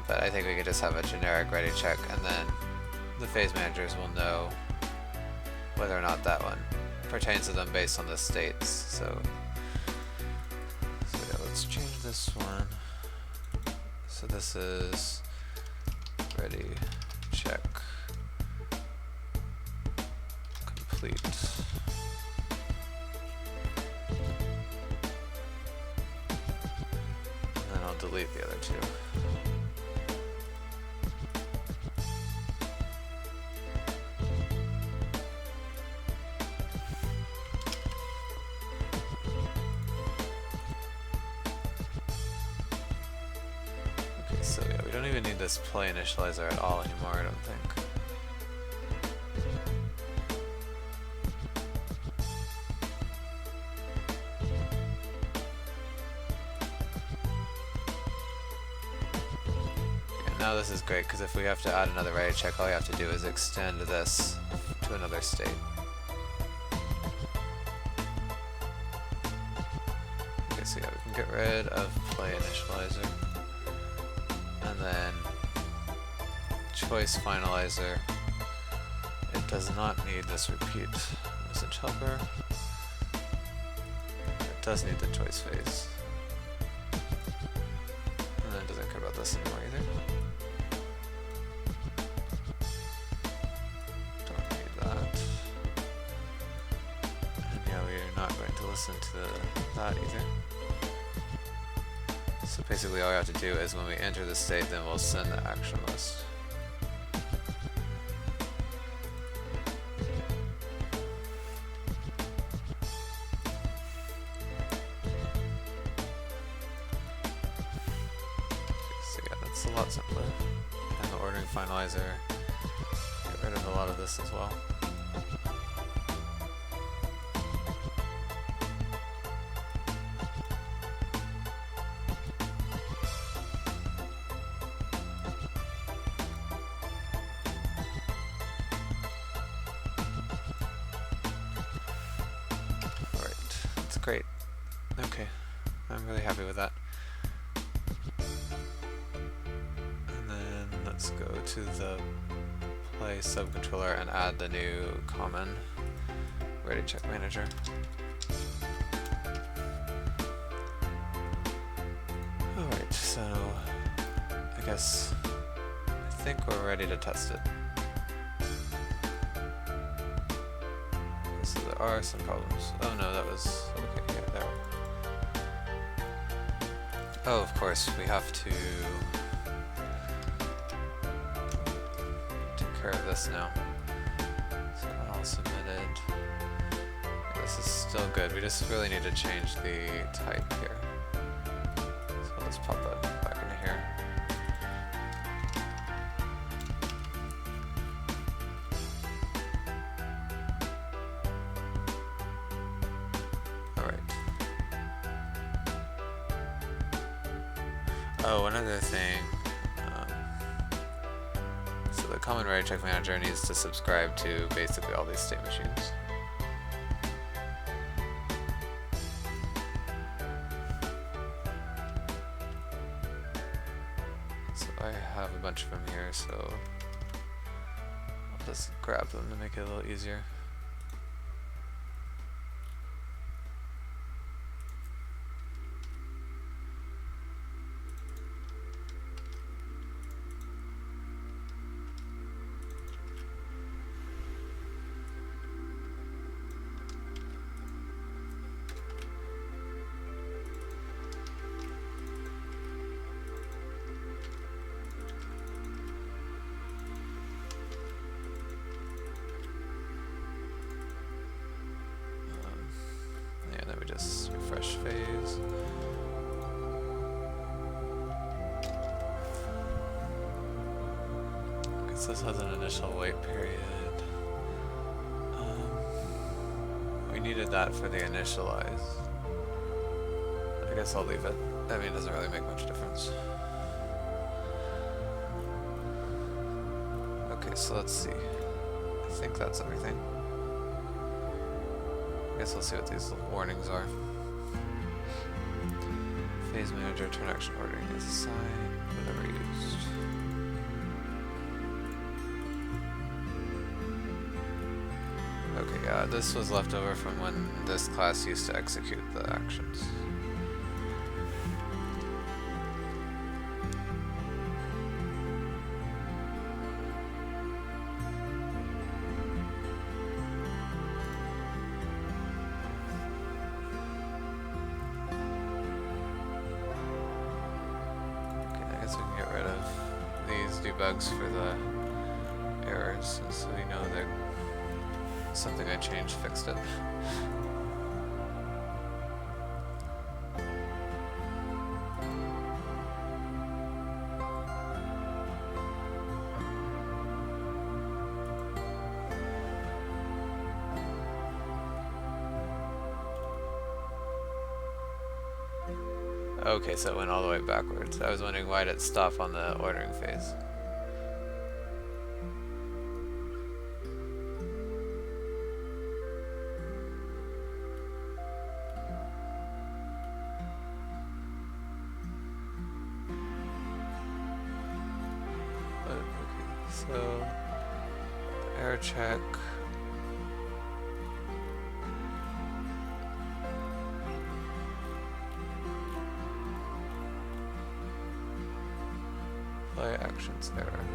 but I think we could just have a generic ready check and then the phase managers will know whether or not that one pertains to them based on the states. So yeah, let's change this one. So this is ready check complete. And then I'll delete the other two. Okay, so yeah, we don't even need this play initializer at all anymore, I don't think. Now this is great because if we have to add another ready check, all you have to do is extend this to another state. Okay, so yeah, we can get rid of play initializer. And then choice finalizer. It does not need this repeat message helper. It does need the choice phase. And then it doesn't care about this anymore either. Listen to that either. So basically all we have to do is when we enter the state, then we'll send the action list. So yeah, that's a lot simpler. And the ordering finalizer, get rid of a lot of this as well. Great. Okay, I'm really happy with that. And then let's go to the play subcontroller and add the new common ready check manager. Alright, so I guess I think we're ready to test it. So there are some problems. Oh no, that was okay. Yeah, there. Oh, of course, we have to take care of this now. So all submitted. Yeah, this is still good. We just really need to change the type here. So let's pop that back into here. Oh, one other thing. So the common ready check manager needs to subscribe to basically all these state machines. So I have a bunch of them here, so I'll just grab them to make it a little easier. Then we just refresh phase. Because this has an initial wait period. needed that for the initialize. I guess I'll leave it. I mean, it doesn't really make much difference. Okay, so let's see. I think that's everything. I guess we'll see what these warnings are. Phase manager, turn action ordering is assigned, whatever used. Okay, yeah, this was left over from when this class used to execute the actions. Debugs for the errors, so we know that something I changed fixed it. Okay, so it went all the way backwards. I was wondering why did it stop on the ordering phase. So, error check. Play actions error.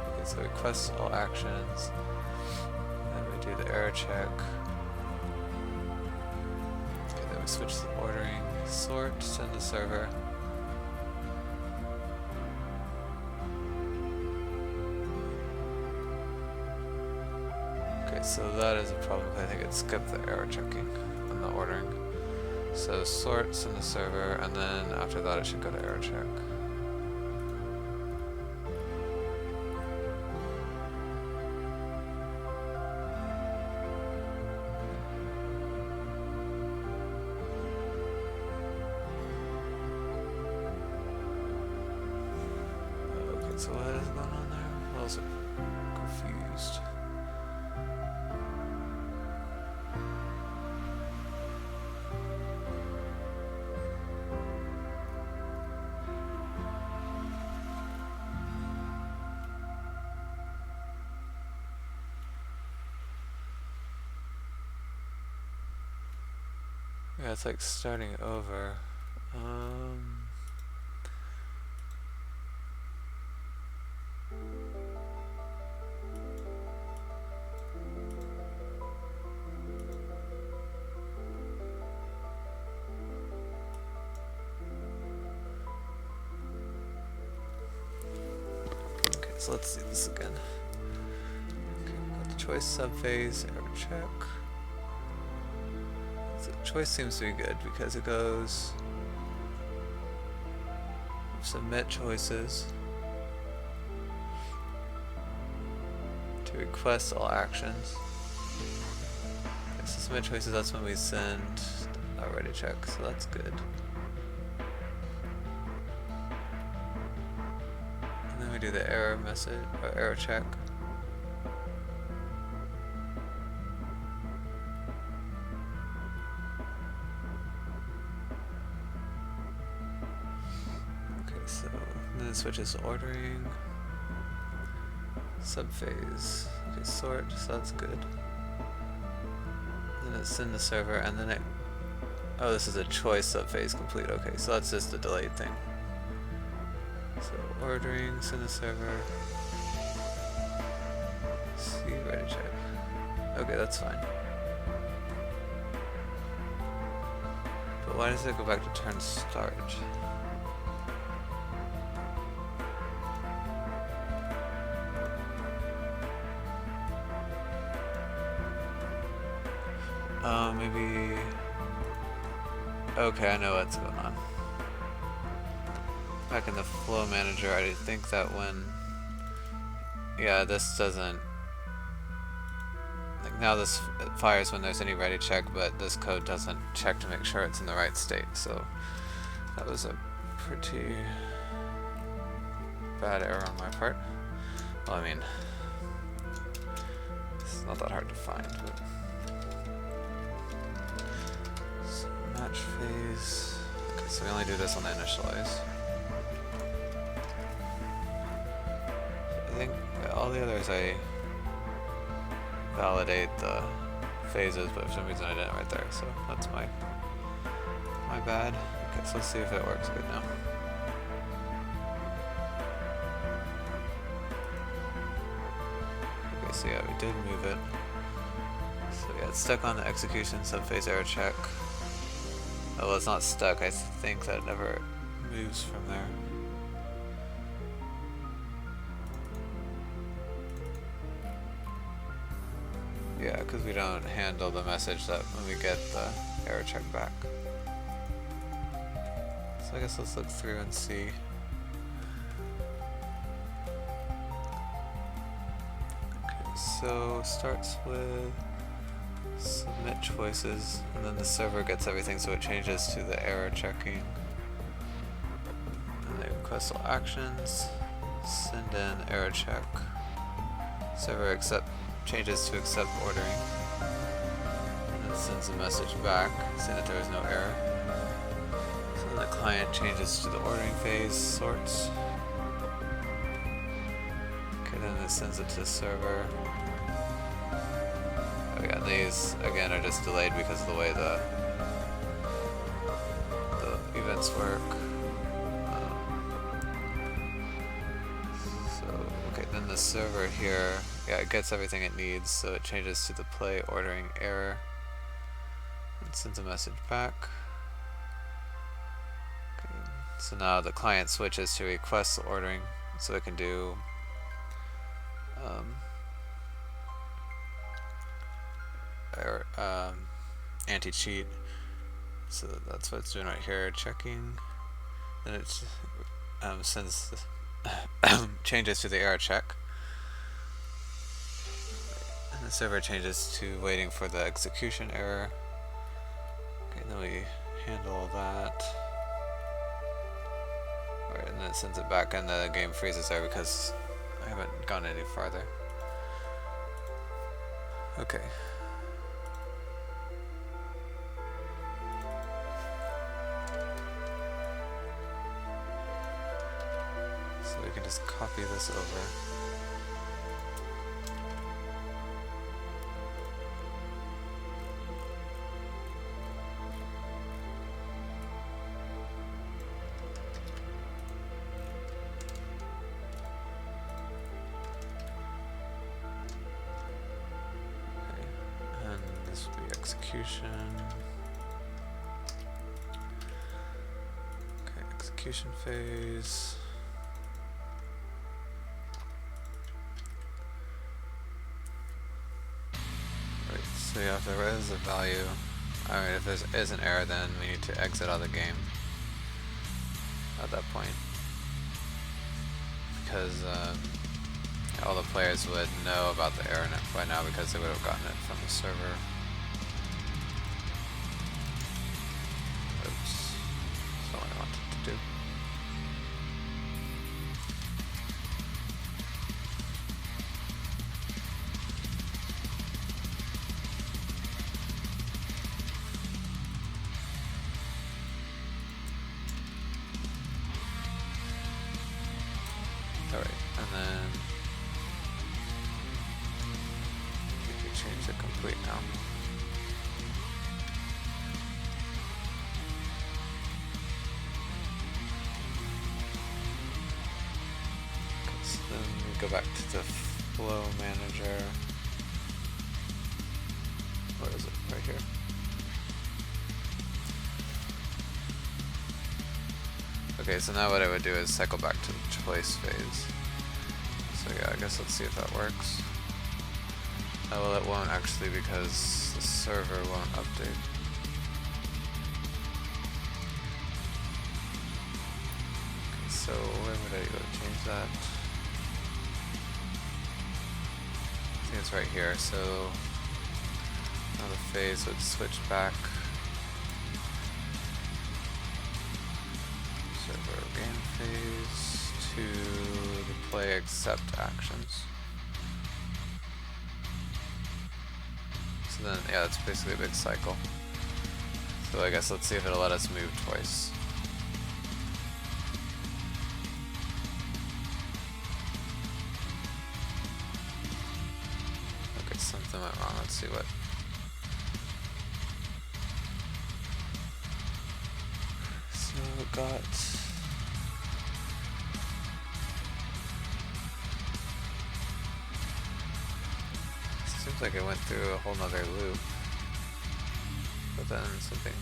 Okay, so request all actions. Then we do the error check. Okay, then we switch to ordering. Sort, send to server. So that is a problem. I think it skipped the error checking on the ordering. So sort, send the server, and then after that it should go to error check. Okay, so what is going on there? I'm also confused. Yeah, it's like starting over. Okay, so let's see this again. Okay, got the choice subphase, error check. Choice seems to be good because it goes submit choices to request all actions. Okay, so submit choices, that's when we send our ready check, so that's good. And then we do the error message or error check. So then it switches to ordering, subphase, okay, sort, so that's good. Then it's send to server, and then it, oh, this is a choice subphase complete, okay, so that's just a delayed thing. So ordering, send to server, see, ready check. Okay, that's fine. But why does it go back to turn start? Maybe... Okay, I know what's going on. Back in the flow manager, I think that when... Yeah, this doesn't... like now this fires when there's any ready check, but this code doesn't check to make sure it's in the right state. So that was a pretty bad error on my part. Well, I mean, it's not that hard to find. But so match phase. Okay, so we only do this on the initialize. I think all the others I validate the phases, but for some reason I didn't right there, so that's my bad. Okay, so let's see if it works good now. Okay, so yeah, we did move it. So yeah, it's stuck on the execution subphase error check. Oh, well, it's not stuck. I think that it never moves from there. Yeah, because we don't handle the message that when we get the error check back. So I guess let's look through and see. Okay, so starts with submit choices, and then the server gets everything, so it changes to the error checking. And they request all actions, send in error check, server changes to accept ordering, and then sends a message back saying that there is no error. So then the client changes to the ordering phase, sorts. Okay, then it sends it to the server. Oh yeah, these again are just delayed because of the way the events work. Okay, then the server here, yeah, it gets everything it needs, so it changes to the play ordering error and sends a message back. Okay, so now the client switches to request the ordering, so it can do anti-cheat. So that's what it's doing right here, checking. Then it sends changes to the error check, and the server changes to waiting for the execution error. Okay, then we handle that. Alright, and then it sends it back, and the game freezes there because I haven't gone any farther. Okay. So we can just copy this over. Okay, and this will be execution. Okay, execution phase. So yeah, if there is a value, alright, if there is an error, then we need to exit out of the game at that point. Because all the players would know about the error by now because they would have gotten it from the server. Oops, that's not what I wanted to do. Alright, and then we can change it complete now. Okay, so then we go back to the flow manager. Where is it? Right here. Okay, so now what I would do is cycle back to the choice phase. So yeah, I guess let's see if that works. Oh, well, it won't actually because the server won't update. Okay, so where would I go to change that? I think it's right here. So Now the phase would switch back. Server game phase to the play accept actions. So then, yeah, that's basically a big cycle. So I guess let's see if it'll let us move twice. Okay, something went wrong. Let's see what. So it got. Seems like it went through a whole nother loop. But then something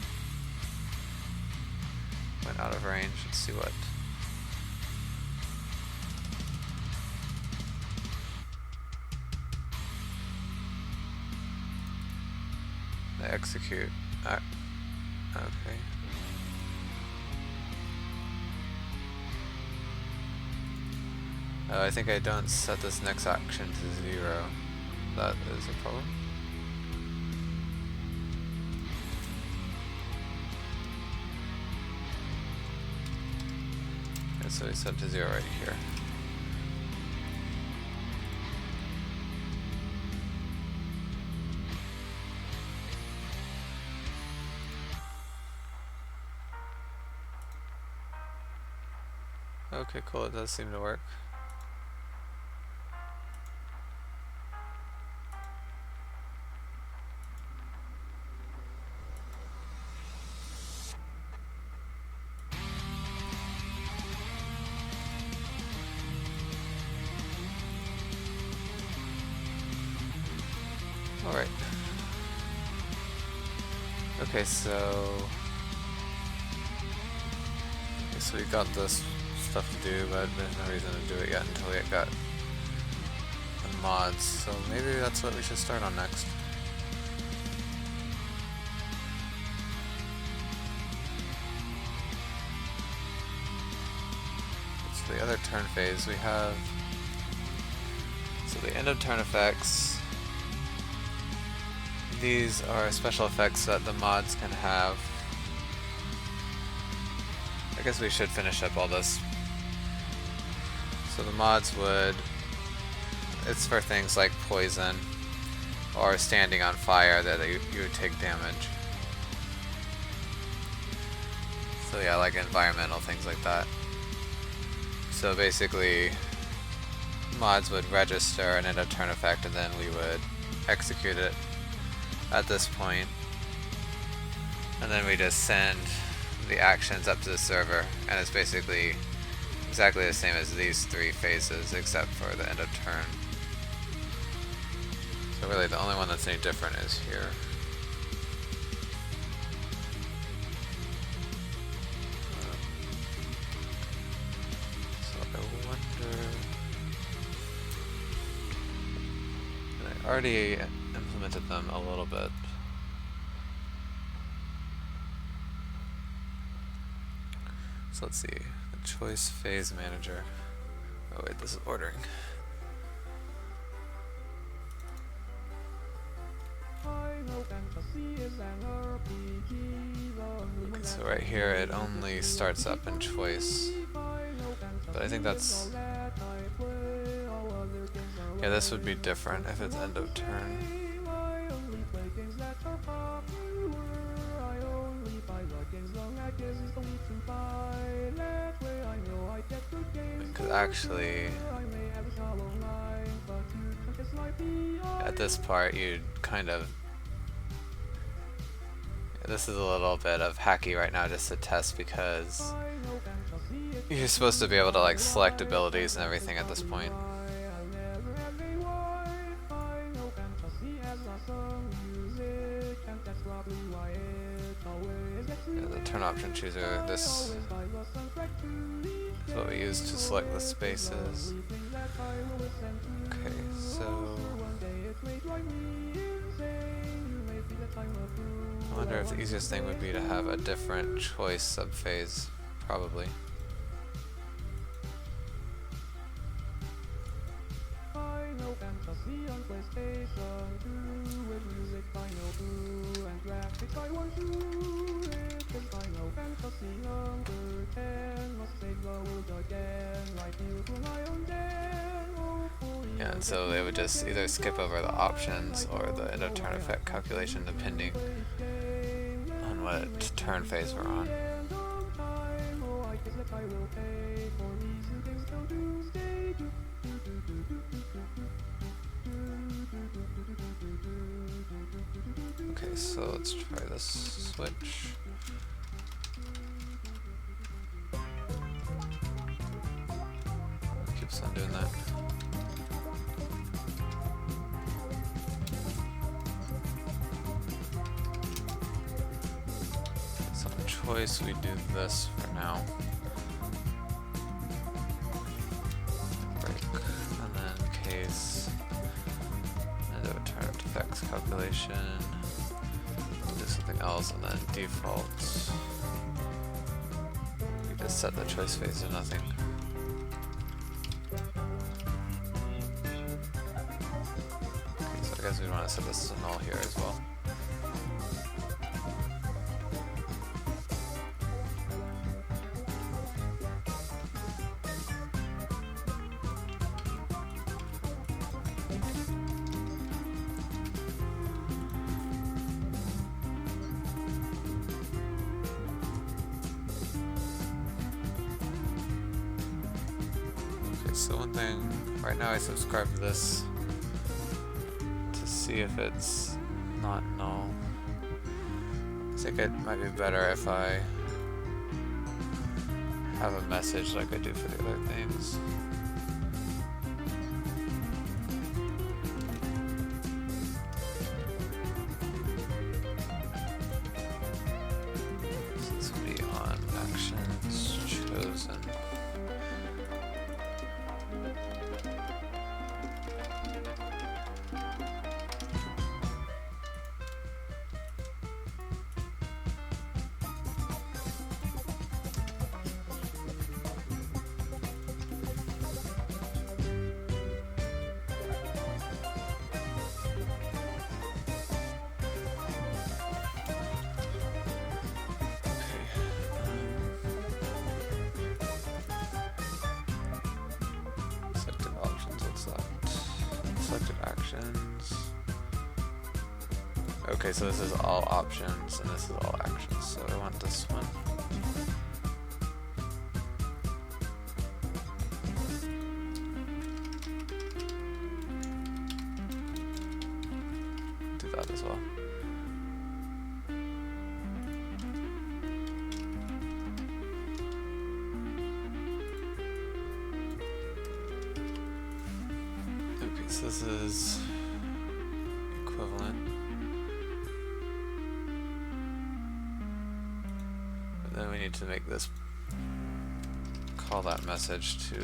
went out of range. Let's see what. The execute. Okay. Oh, I think I don't set this next action to 0. That is a problem. Okay, so we set to 0 right here. Okay, cool, it does seem to work. Alright. Okay, so we got this stuff to do, but there's no reason to do it yet until we got the mods. So maybe that's what we should start on next. So the other turn phase we have. So the end of turn effects. These are special effects that the mods can have. I guess we should finish up all this. So the mods would, it's for things like poison or standing on fire that you would take damage. So yeah, like environmental things like that. So basically, mods would register an end of turn effect and then we would execute it at this point, and then we just send the actions up to the server, and it's basically exactly the same as these 3 phases except for the end of turn. So really the only one that's any different is here. So I wonder, and I already implemented them a little bit. So let's see, the choice phase manager. Oh wait, this is ordering. Okay, so right here it only starts up in choice. But I think that's, yeah, this would be different if it's end of turn. Because actually, at this part you'd kind of, this is a little bit of hacky right now just to test, because you're supposed to be able to like select abilities and everything at this point. Yeah, the turn option chooser, this is what we use to select the spaces. Okay, so I wonder if the easiest thing would be to have a different choice subphase, probably. Yeah, and so they would just either skip over the options or the end of turn effect calculation depending on what turn phase we're on. Okay, so let's try this switch. Keeps on doing that. So choice, we do this for now. Break, and then case, and do a turn effects calculation. Do something else, and then default. We just set the choice phase to nothing. Okay, so I guess we want to set this to null here as well. So one thing, right now I subscribe to this to see if it's not null. I think it might be better if I have a message like I do for the other things. So this will be on actions chosen. Selected actions. Okay, so this is all options and this is all actions, so I want this one. Do that as well. So this is equivalent. And then we need to make this call that message to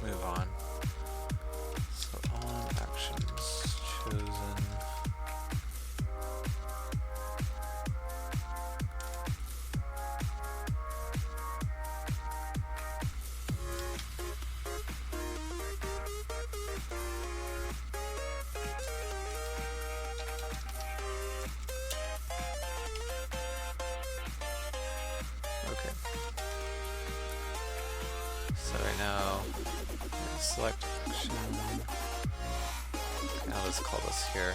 move on. So on actions chosen. Okay. So right now, select action. Now let's call this here.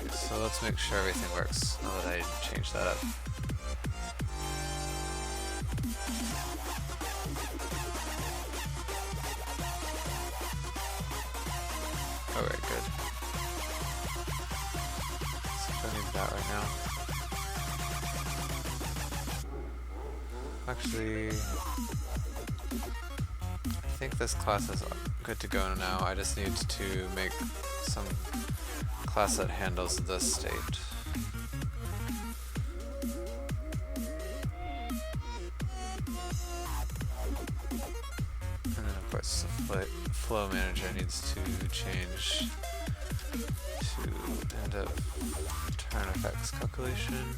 Okay, so let's make sure everything works now that I changed that up. Alright, good. So I need that right now. Actually, I think this class is good to go now. I just need to make some class that handles this state. And then of course the flow manager needs to change to end of turn effects calculation.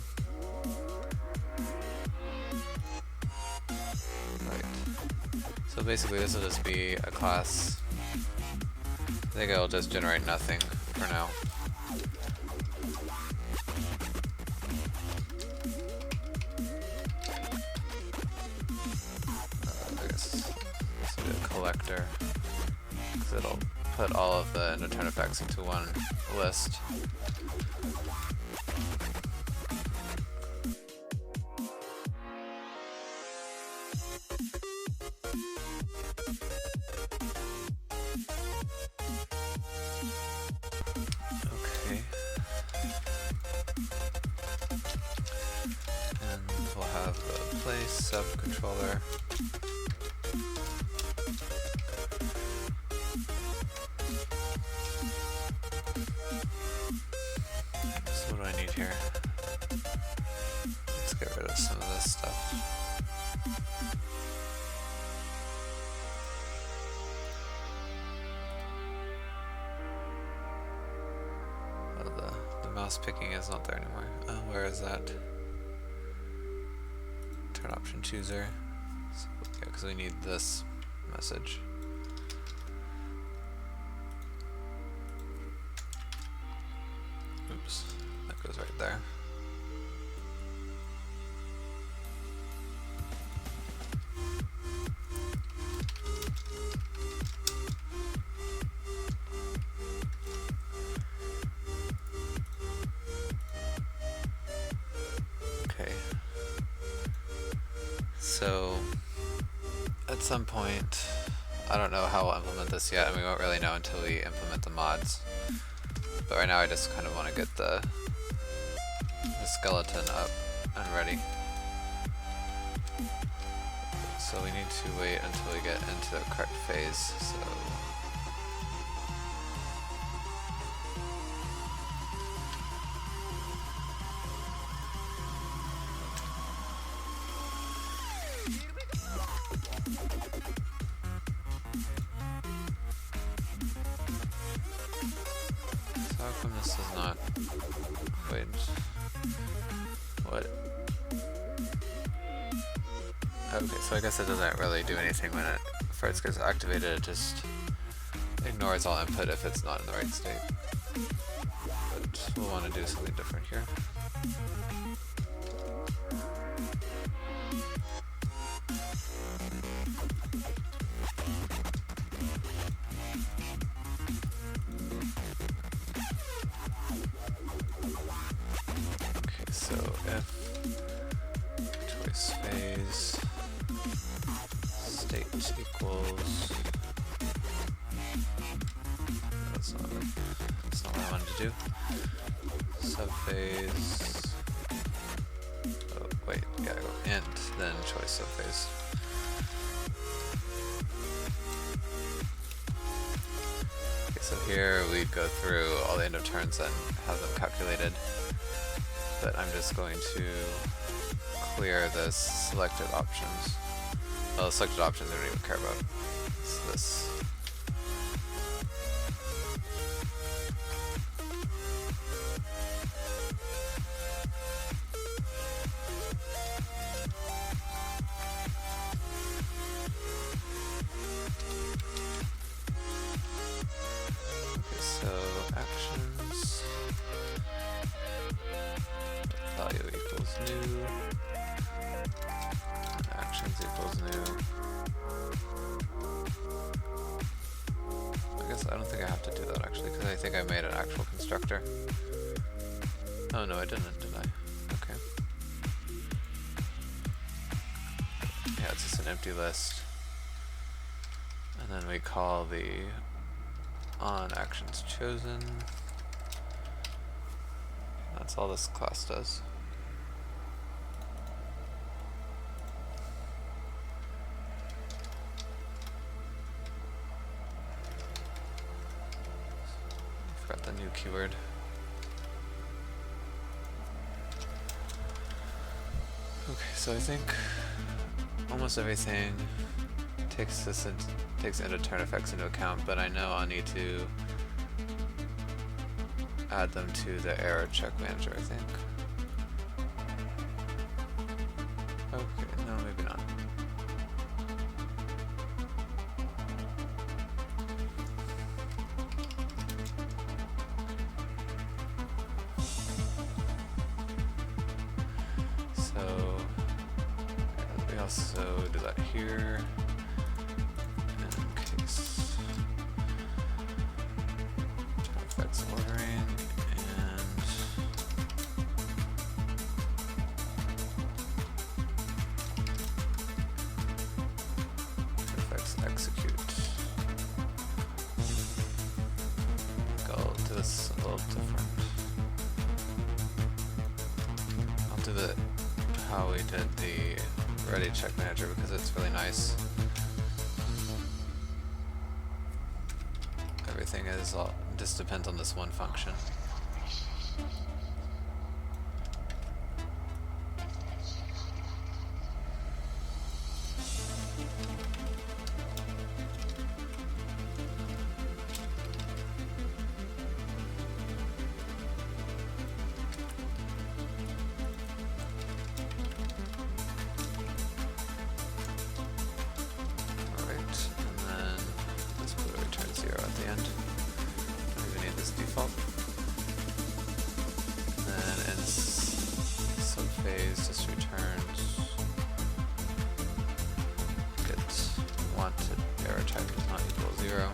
So basically this will just be a class. I think it'll just generate nothing for now. I guess this will be a collector, because it'll put all of the end of turn effects into one list. Okay. And we'll have the place subcontroller. So what do I need here? Let's get rid of some of this stuff. Oh, the mouse picking is not there anymore. Where is that? Turn option chooser. So, yeah, because we need this message. Oops, that goes right there. Okay. So, at some point, I don't know how we'll implement this yet, and we won't really know until we implement the mods. But right now I just kind of want to get the skeleton up and ready. So we need to wait until we get into the correct phase. So how come this is not? Wait. What? Okay, so I guess it doesn't really do anything when it first gets activated, it just ignores all input if it's not in the right state. But we'll want to do something different here. Okay, so if choice phase state equals, that's not what I wanted to do. Subphase, oh wait, gotta go int, then choice subphase. Okay, so here we go through all the end of turns and have them calculated, but I'm just going to clear the selected options. Well, the selected options I don't even care about. It's this. Okay, so actions, value equals new, and actions equals new. I guess I don't think I have to do that actually, because I think I made an actual constructor. Oh no, I didn't, did I? Okay. Yeah, it's just an empty list. And then we call the on actions chosen. That's all this class does. Forgot the new keyword. Okay, so I think almost everything takes end of turn effects into account, but I know I'll need to add them to the error check manager, I think. Okay, no, maybe not. also do that here. In case affects ordering and affects execute. I'll do this a little different. I'll do the how we did the ready check manager because it's really nice. Everything is all just depends on this one function. Phase just returns get wanted error type does not equal 0.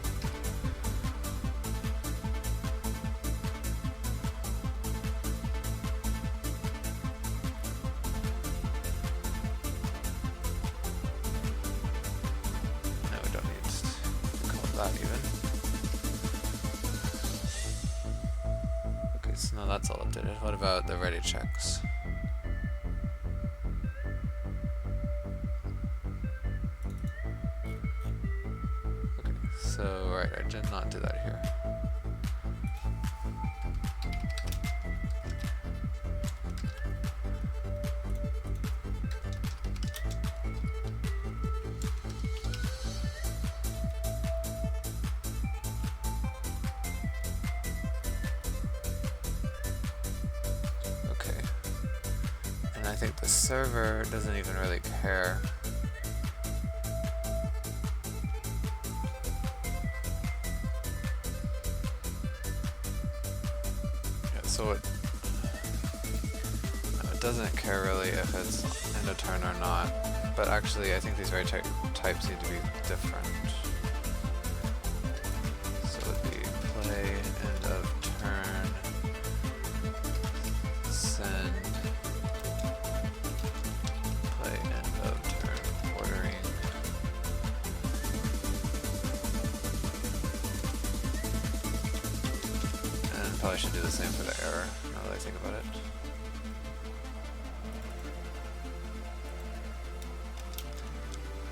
No, we don't need to call that even. Okay, so now that's all updated. What about the ready checks? So, right, I did not do that here. Okay. And I think the server doesn't even really care. So it doesn't care really if it's end of turn or not, but actually I think these ready types need to be different. So it would be play, end of turn, send, play, end of turn, ordering. And probably should do the same for the error, now that I think about it.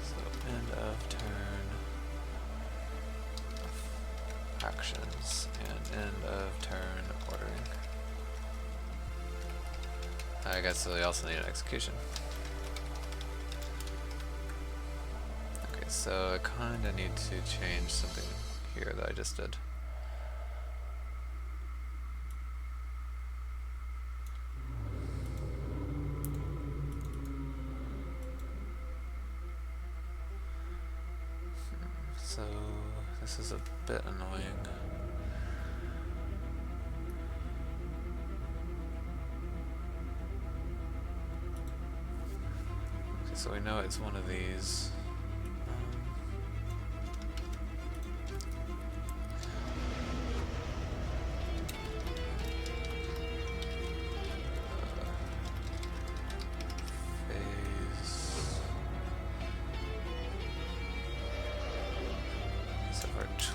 So end of turn, actions, and end of turn ordering. I guess we also need an execution. Okay, so I kinda need to change something here that I just did. So this is a bit annoying. Okay, so we know it's one of these.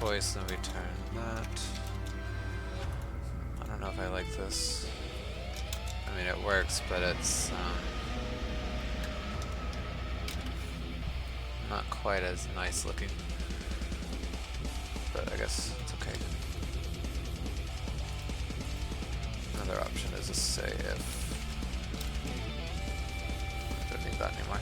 Choice and return that. I don't know if I like this. I mean, it works, but it's not quite as nice looking. But I guess it's okay. Another option is to say if. I don't need that anymore.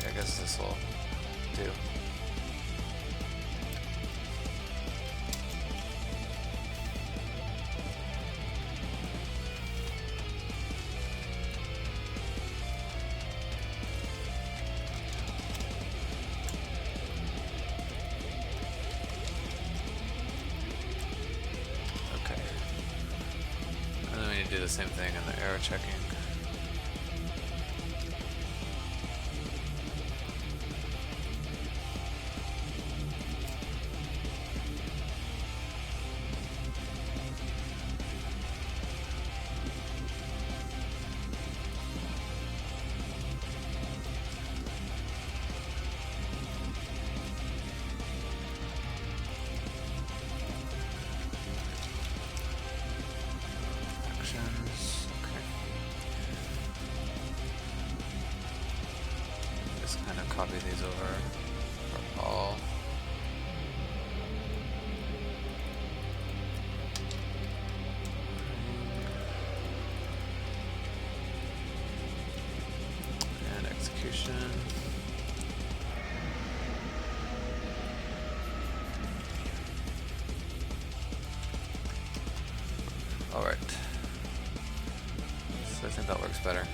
I guess this will do. need to do the same thing in the error checking. Copy these over for all. And execution. All right. So I think that works better.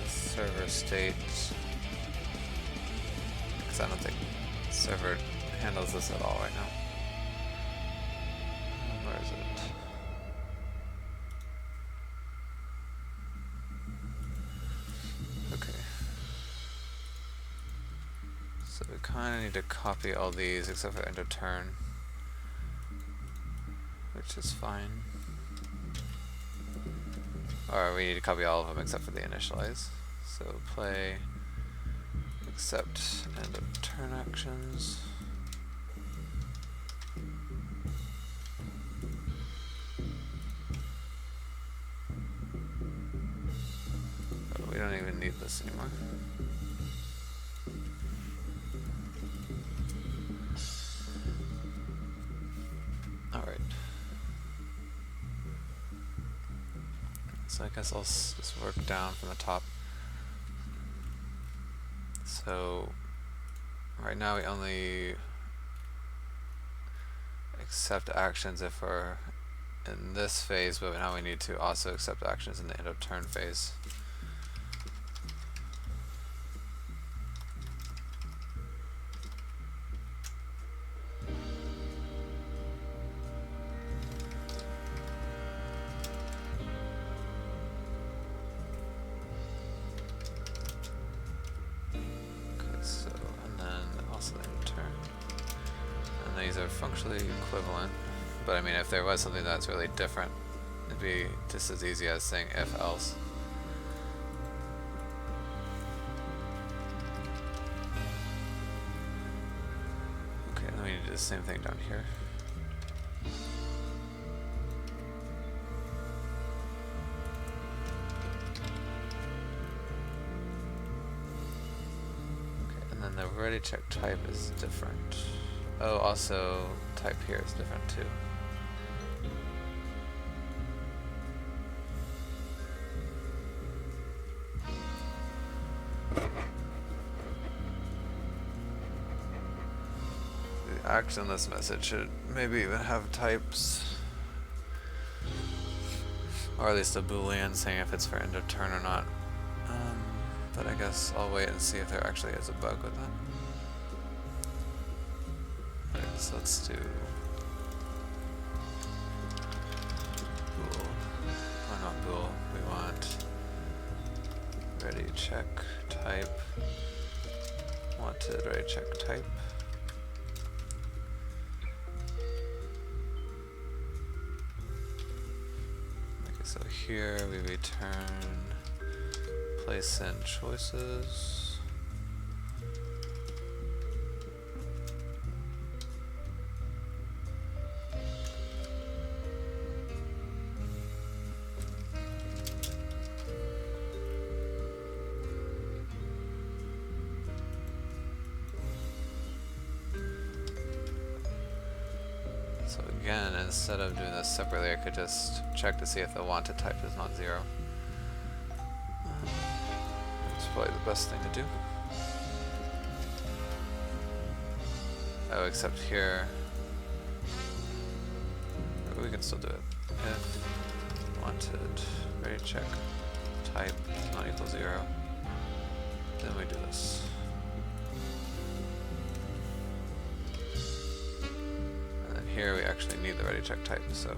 Server state, because I don't think server handles this at all right now. Where is it? Okay. So we kind of need to copy all these except for end of turn, which is fine. Or we need to copy all of them except for the initialize. So play, accept end of turn actions. Oh, we don't even need this anymore. Alright. So I guess I'll just work down from the top. So right now we only accept actions if we're in this phase, but now we need to also accept actions in the end of turn phase. These are functionally equivalent, but I mean, if there was something that's really different, it'd be just as easy as saying if else. Okay, then we need to do the same thing down here. Okay, and then the ready check type is different. Oh, also, type here is different too. The action in this message should maybe even have types. Or at least a boolean saying if it's for end of turn or not. But I guess I'll wait and see if there actually is a bug with that. So let's do bool. Oh, not bool. We want ready check type. Wanted ready check type. Okay, so here we return place in choices. So again, instead of doing this separately, I could just check to see if the wanted type is not 0. It's probably the best thing to do. Oh, except here, we can still do it. If wanted ready check type not equal equal 0. Then we do this. And then here we actually need the ready check type, so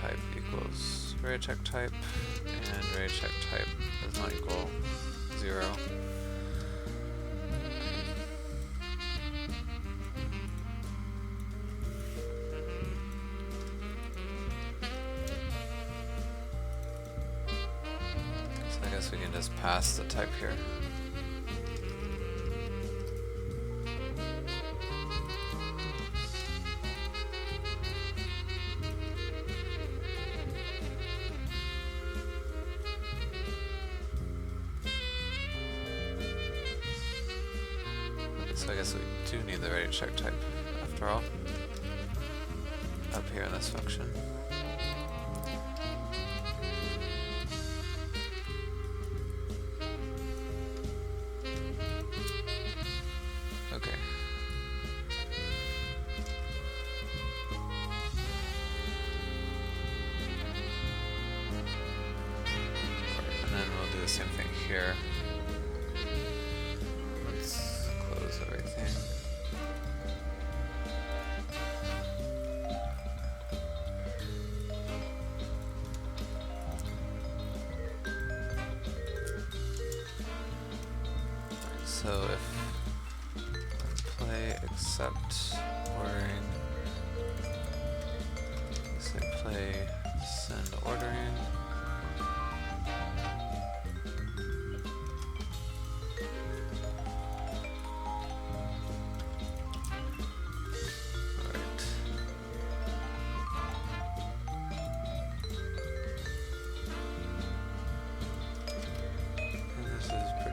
type equals ready check type, and ready check type does not equal 0. So I guess we can just pass the type here. So I guess we do need the ready check type after all, up here in this function. Okay. And then we'll do the same thing here. Everything. So if play accept ordering, say play send ordering.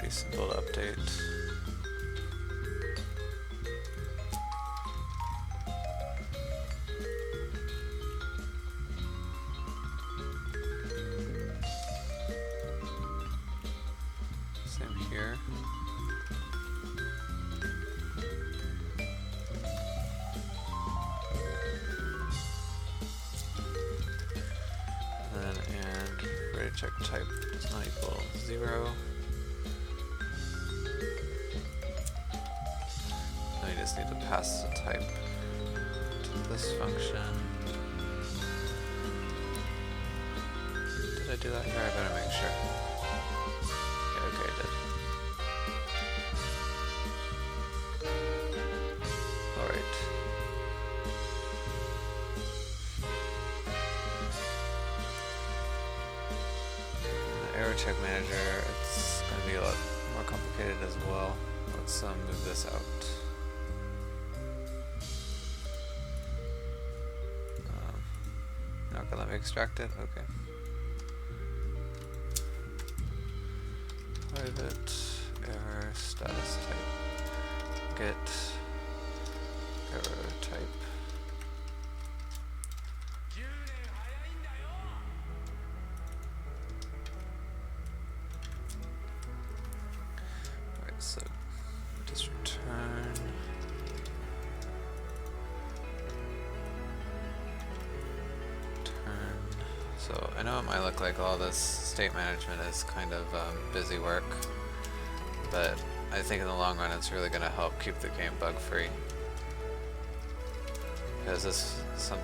Simple to update. Same here. And ready check type does not equal 0. We just need to pass the type to this function. Did I do that here? I better make sure. Yeah, okay, I did. Alright. Error check manager, it's going to be a lot more complicated as well. Let's move this out. Okay, let me extract it. Okay. Private error status type. Get error type. Alright, so just return. So I know it might look like all this state management is kind of busy work, but I think in the long run it's really going to help keep the game bug free. Because some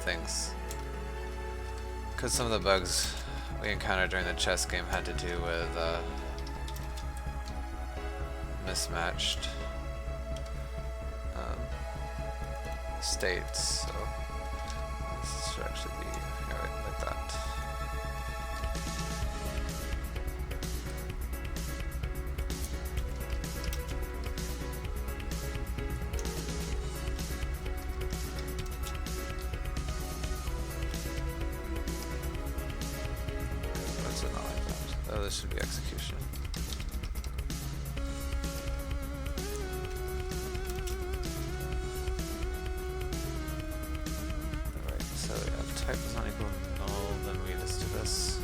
of the bugs we encountered during the chess game had to do with mismatched states. So this should actually be like that. What's it not like that? Oh, this should be execution. Type is not equal to null, then we just do this.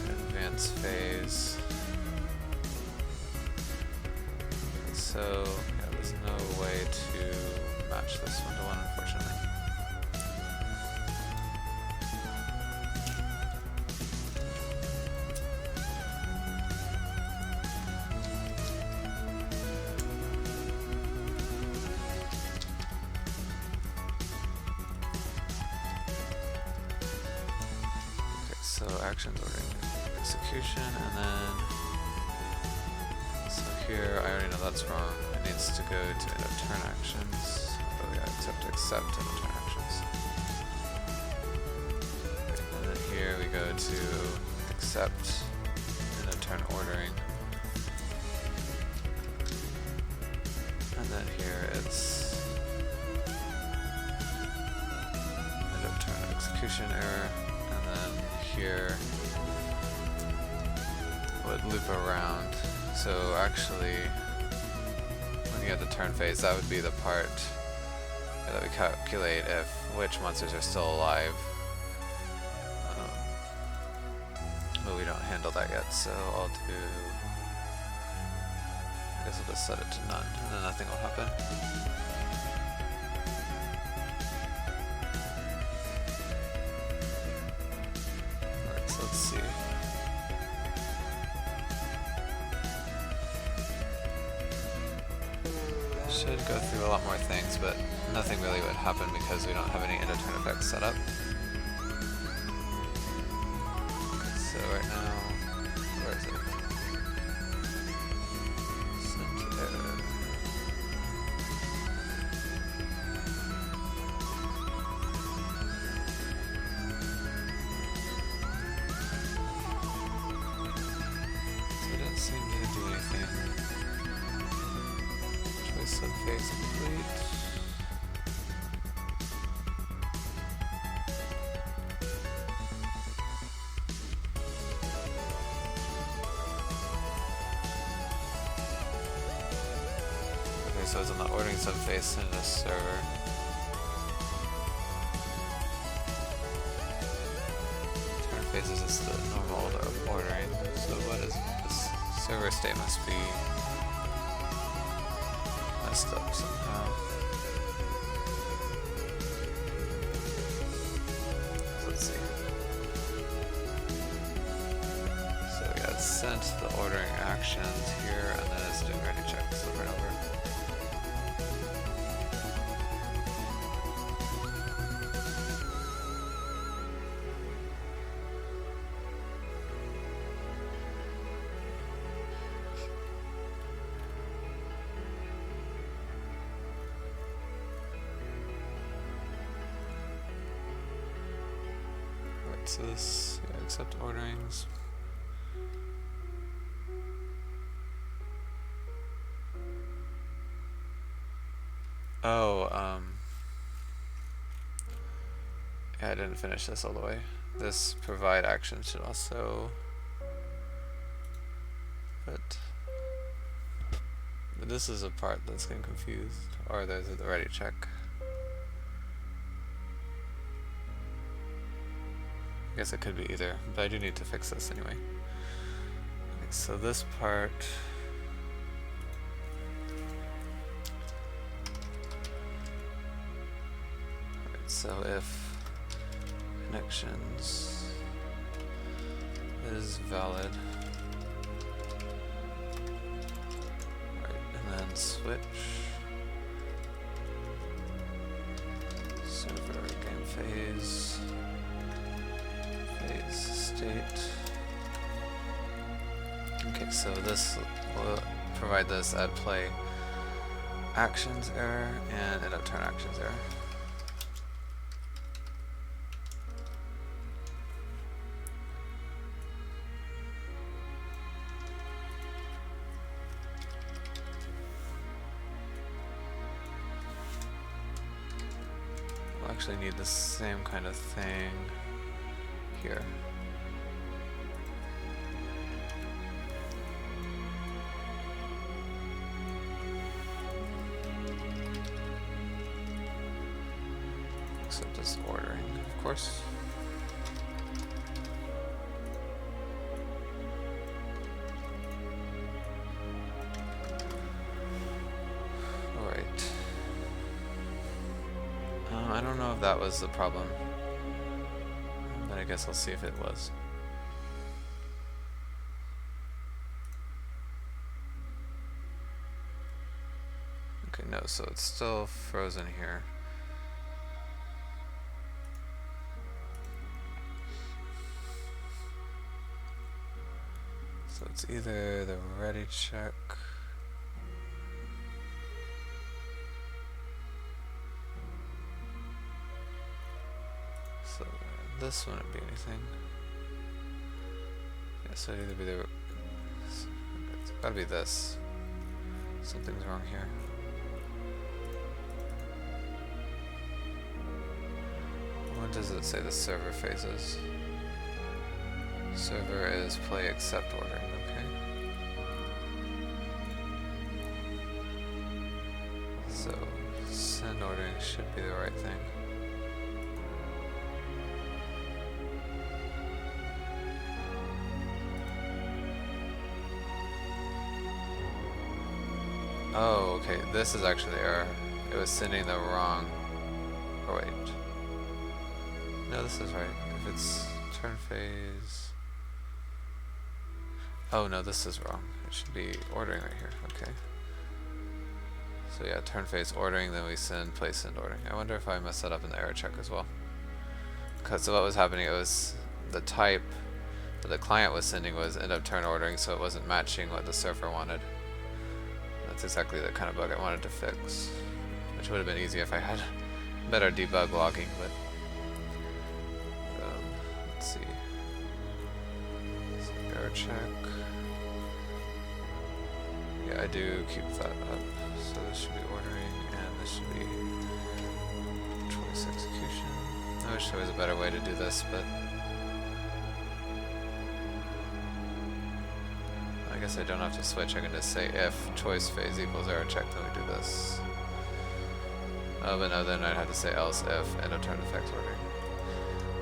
Advanced phase. so yeah, there's no way to match this 1-to-1, unfortunately. Okay, so actions ordering execution, and then so here I already know that's wrong. It needs to go to end of turn actions. Oh yeah, accept end of turn actions. And then here we go to accept end of turn ordering. And then here it's end of turn execution error. And then here would loop around. So actually, when you get the turn phase, that would be the part that we calculate if which monsters are still alive. But we don't handle that yet, so I'll do... I guess I'll just set it to none, and then nothing will happen. Alright, so let's see. Should go through a lot more things, but nothing really would happen because we don't have any end of turn effects set up. So right now, where is it? Sent error. So it didn't seem to do anything. Subphase complete. Okay, so it's on the ordering subphase in the server. Turn phase is just the normal order of ordering. So what is this server state must be messed up somehow. Let's see. So yeah, it's sent the ordering actions here, and then it's doing ready checks over and over. So this, yeah, accept orderings. Oh, yeah, I didn't finish this all the way. This provide action should also, but this is a part that's getting confused. Or there's the ready check. I guess it could be either, but I do need to fix this anyway. Okay, so this part, right, so if connections is valid, right, and then switch server game phase. State. Okay, so this will provide this at play actions error and end of turn actions error. We'll actually need the same kind of thing here. Except it's ordering, of course. know if that was the problem, but I guess I'll see if it was. Okay, no, so it's still frozen here. So it's either the ready check. So this wouldn't be anything. Yeah, so it'd either be the. It's gotta be this. Something's wrong here. When does it say the server phases? Server is play except ordering, okay. So send ordering should be the right thing. Oh, okay, this is actually the error. It was sending the wrong. Oh wait. No, this is right. If it's turn phase. Oh no, this is wrong. It should be ordering right here. Okay. So yeah, turn phase ordering, then we send place send ordering. I wonder if I messed that up in the error check as well. Because what was happening, it was the type that the client was sending was end of turn ordering, so it wasn't matching what the server wanted. That's exactly the kind of bug I wanted to fix, which would have been easy if I had better debug logging, but let's see. So error check. Yeah, I do keep that up. So this should be ordering, and this should be choice execution. I wish there was a better way to do this, but I guess I don't have to switch. I can just say if choice phase equals error check, then we do this. Oh, but no, then I'd have to say else if end of turn effects ordering.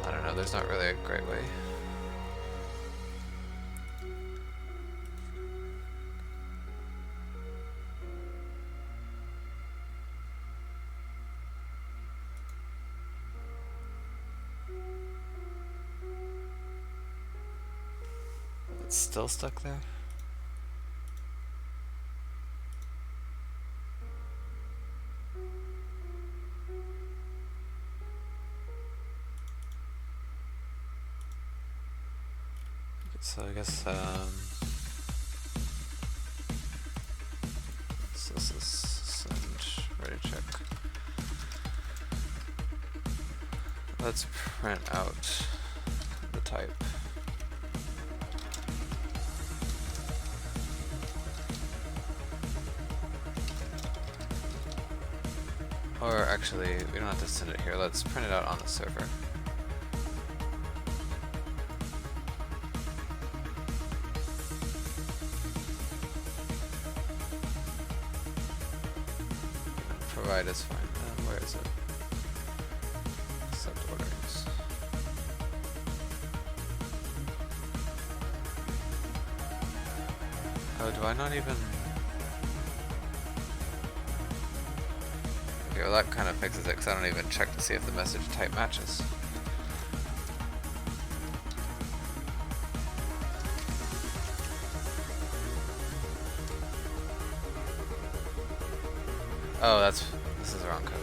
I don't know, there's not really a great way. It's still stuck there? So I guess so this is send ready check. Let's print out the type. Or actually, we don't have to send it here. Let's print it out on the server. Provide is fine. Where is it? Accept orders. Oh, do I not even? Okay, well that kind of fixes it because I don't even check to see if the message type matches. Oh, this is the wrong code.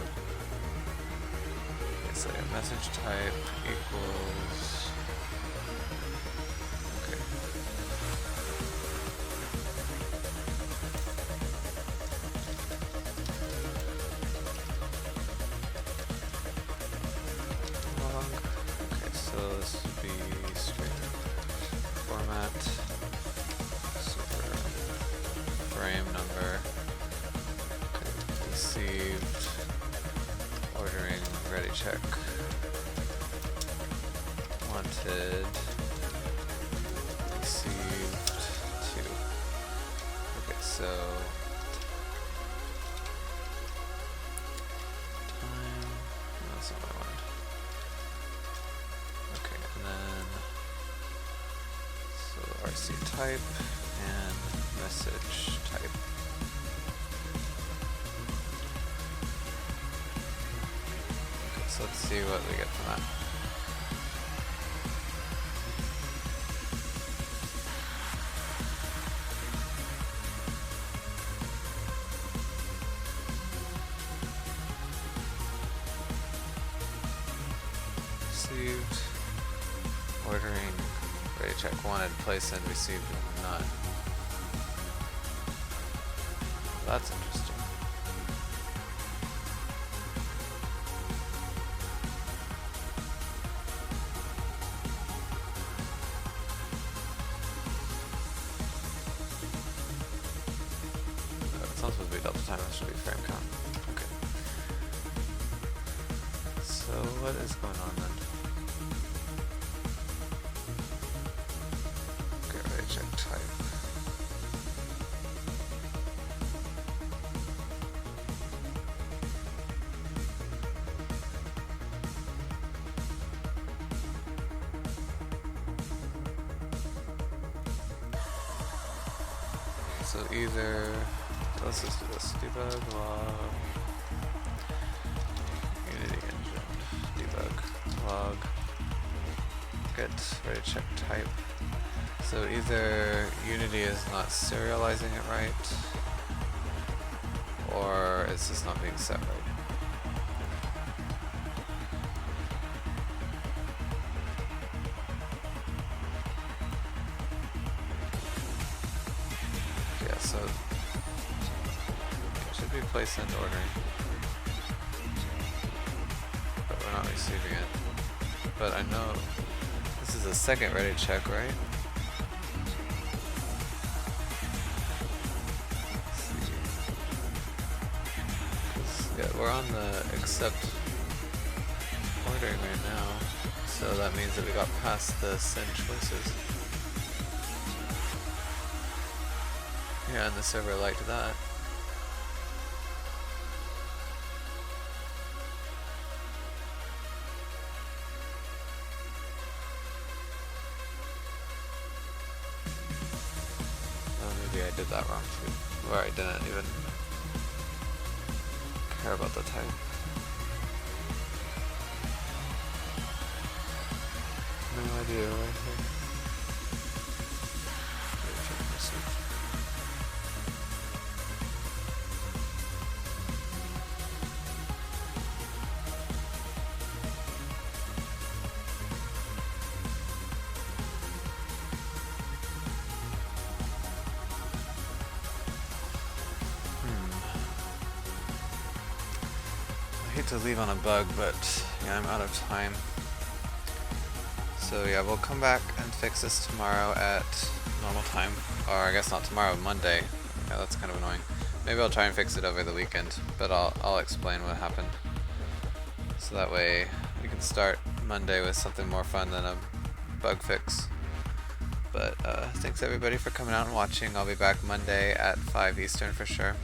Okay, so yeah, message type equals. Okay. Log. Okay, so this would be straight format. Super frame number. Received, ordering, ready check, wanted, received, 2. Okay, so time, no, that's not what I wanted. Okay, and then so RC type and message type. So let's see what we get from that. Received. Ordering. Ready check wanted. Place and received none. That's interesting. It's not supposed to be double time, it should be frame count. Okay. So what is going on then? Okay, ready check type. So either, let's just do this, debug log, Unity engine, debug log, get ready check type. So either Unity is not serializing it right, or it's just not being set right. Yeah, so it should be place and ordering, but we're not receiving it. But I know this is a second ready check, right? Let's see. 'Cause, yeah, we're on the accept ordering right now, so that means that we got past the send choices. Yeah, and the server liked that. Oh, maybe I did that wrong too. Or I didn't even care about the type. No idea right here. Check message. I hate to leave on a bug, but yeah, I'm out of time. So yeah, we'll come back and fix this tomorrow at normal time. Or I guess not tomorrow, Monday. Yeah, that's kind of annoying. Maybe I'll try and fix it over the weekend, but I'll explain what happened. So that way we can start Monday with something more fun than a bug fix. But thanks everybody for coming out and watching. I'll be back Monday at 5 Eastern for sure.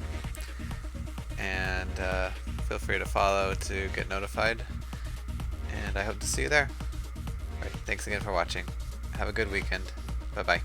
And feel free to follow to get notified. And I hope to see you there. Alright, thanks again for watching. Have a good weekend. Bye bye.